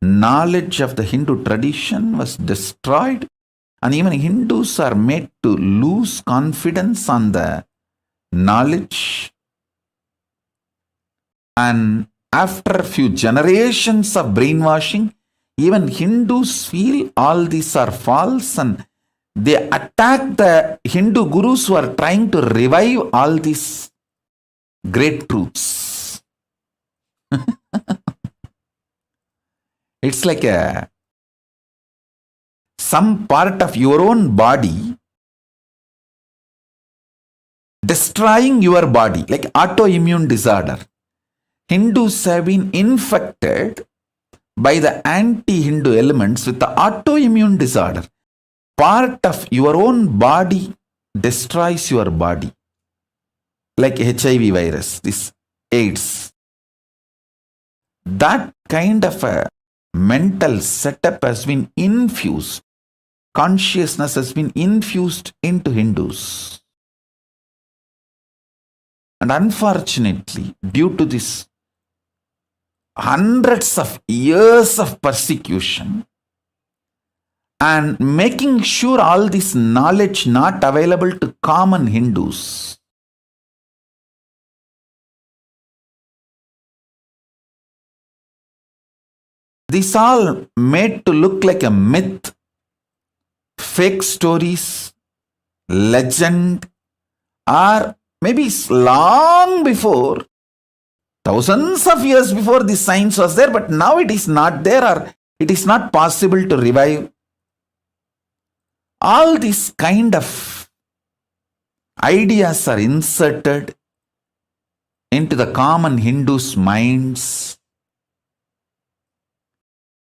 knowledge of the Hindu tradition was destroyed, and even Hindus are made to lose confidence on the knowledge. And after a few generations of brainwashing, even Hindus feel all these are false, and they attack the Hindu gurus who are trying to revive all these great truths. It's like some part of your own body destroying your body, like autoimmune disorder. Hindus have been infected by the anti-Hindu elements with the autoimmune disorder. Part of your own body destroys your body, like HIV virus, this AIDS. That kind of a mental setup has been infused, consciousness has been infused into Hindus. And unfortunately, due to this hundreds of years of persecution, and making sure all this knowledge not available to common Hindus, this all made to look like a myth, fake stories, legend, or maybe long before, thousands of years before, this science was there, but now it is not there, or it is not possible to revive. All these kind of ideas are inserted into the common Hindus' minds.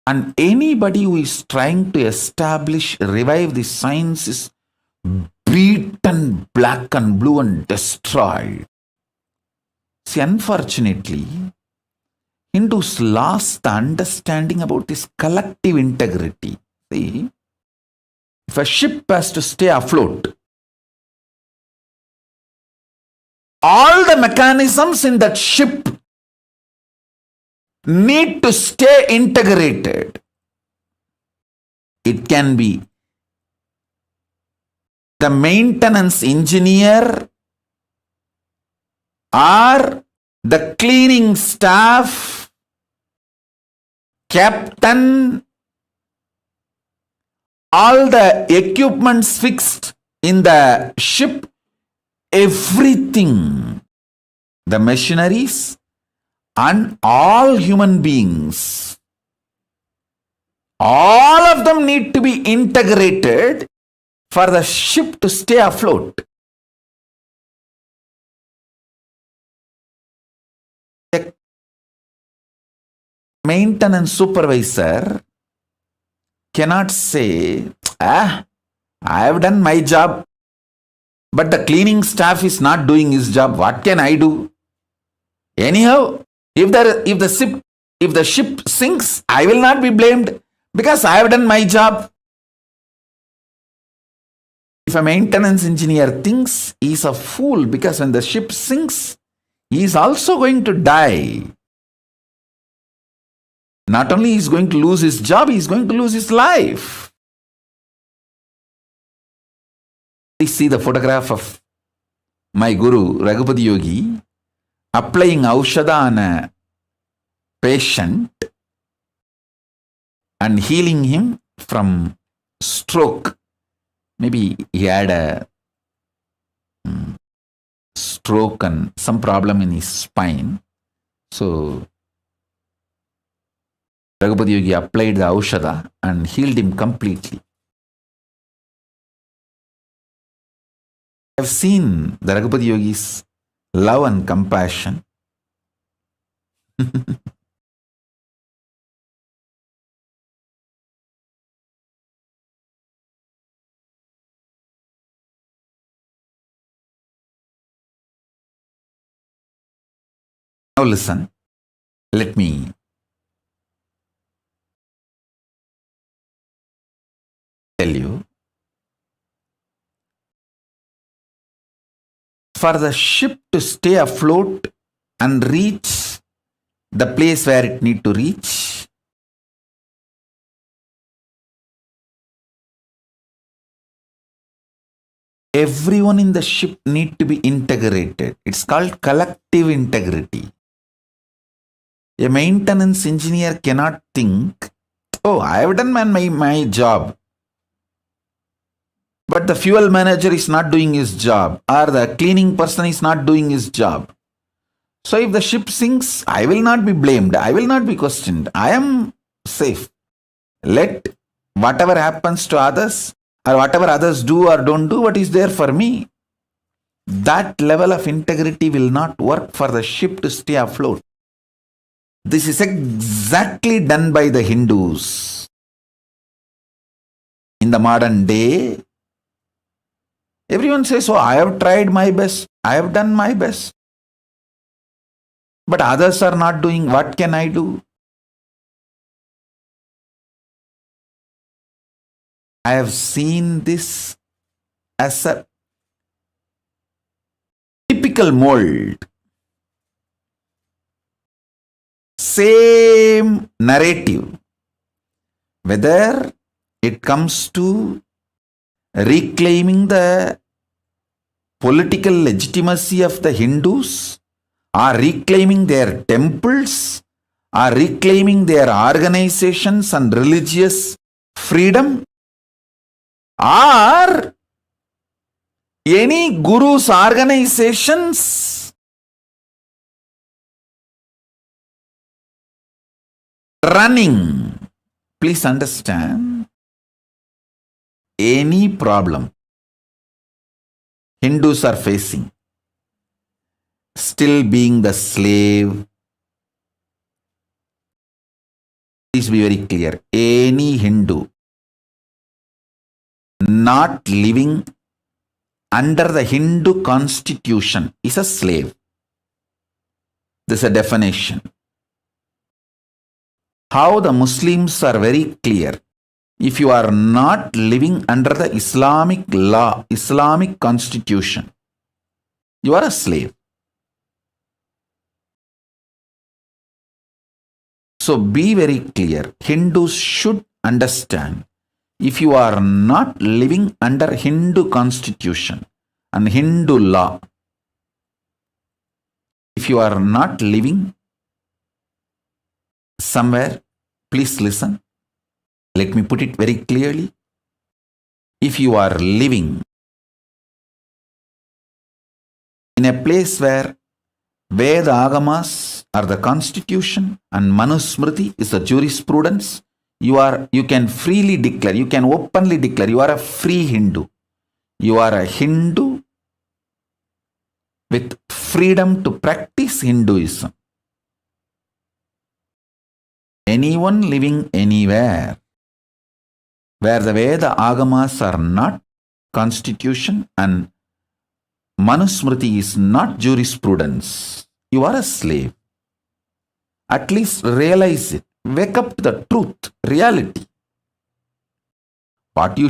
And anybody who is trying to establish, revive this science is beaten black and blue and destroyed. See, unfortunately, Hindus lost the understanding about this collective integrity. See, if a ship has to stay afloat, all the mechanisms in that ship need to stay integrated. It can be the maintenance engineer or the cleaning staff, captain, all the equipments fixed in the ship, everything, the machineries, and all human beings, all of them need to be integrated for the ship to stay afloat. The maintenance supervisor cannot say, I have done my job, but the cleaning staff is not doing his job. What can I do? Anyhow, if the ship sinks, I will not be blamed because I have done my job. If a maintenance engineer thinks he is a fool because when the ship sinks, he is also going to die. Not only he is going to lose his job, he is going to lose his life. I see the photograph of my guru, Raghupati Yogi, applying Aushadha on a patient and healing him from stroke. Maybe he had a stroke and some problem in his spine. So Raghupati Yogi applied the Aushadha and healed him completely. I have seen the Raghupati Yogi's love and compassion. Now listen, let me for the ship to stay afloat and reach the place where it need to reach, everyone in the ship need to be integrated. It's called collective integrity. A maintenance engineer cannot think, oh, I have done my job, but the fuel manager is not doing his job, or the cleaning person is not doing his job. So if the ship sinks, I will not be blamed. I will not be questioned. I am safe. Let whatever happens to others, or whatever others do or don't do, what is there for me. That level of integrity will not work for the ship to stay afloat. This is exactly done by the Hindus. In the modern day, everyone says, oh, I have tried my best. I have done my best. But others are not doing. What can I do? I have seen this as a typical mold. Same narrative. Whether it comes to reclaiming the political legitimacy of the Hindus, or reclaiming their temples, or reclaiming their organizations and religious freedom, or any guru's organizations running. Please understand, any problem Hindus are facing, still being the slave. Please be very clear. Any Hindu not living under the Hindu constitution is a slave. This is a definition. How the Muslims are very clear. If you are not living under the Islamic law, Islamic constitution, you are a slave. So be very clear. Hindus should understand, if you are not living under Hindu constitution and Hindu law, if you are not living somewhere, please listen. Let me put it very clearly. If you are living in a place where Veda Agamas are the constitution and Manusmriti is the jurisprudence, you can freely declare, you can openly declare, you are a free Hindu. You are a Hindu with freedom to practice Hinduism. Anyone living anywhere where the Veda Agamas are not constitution and Manusmriti is not jurisprudence, you are a slave. At least realize it. Wake up to the truth, reality. What you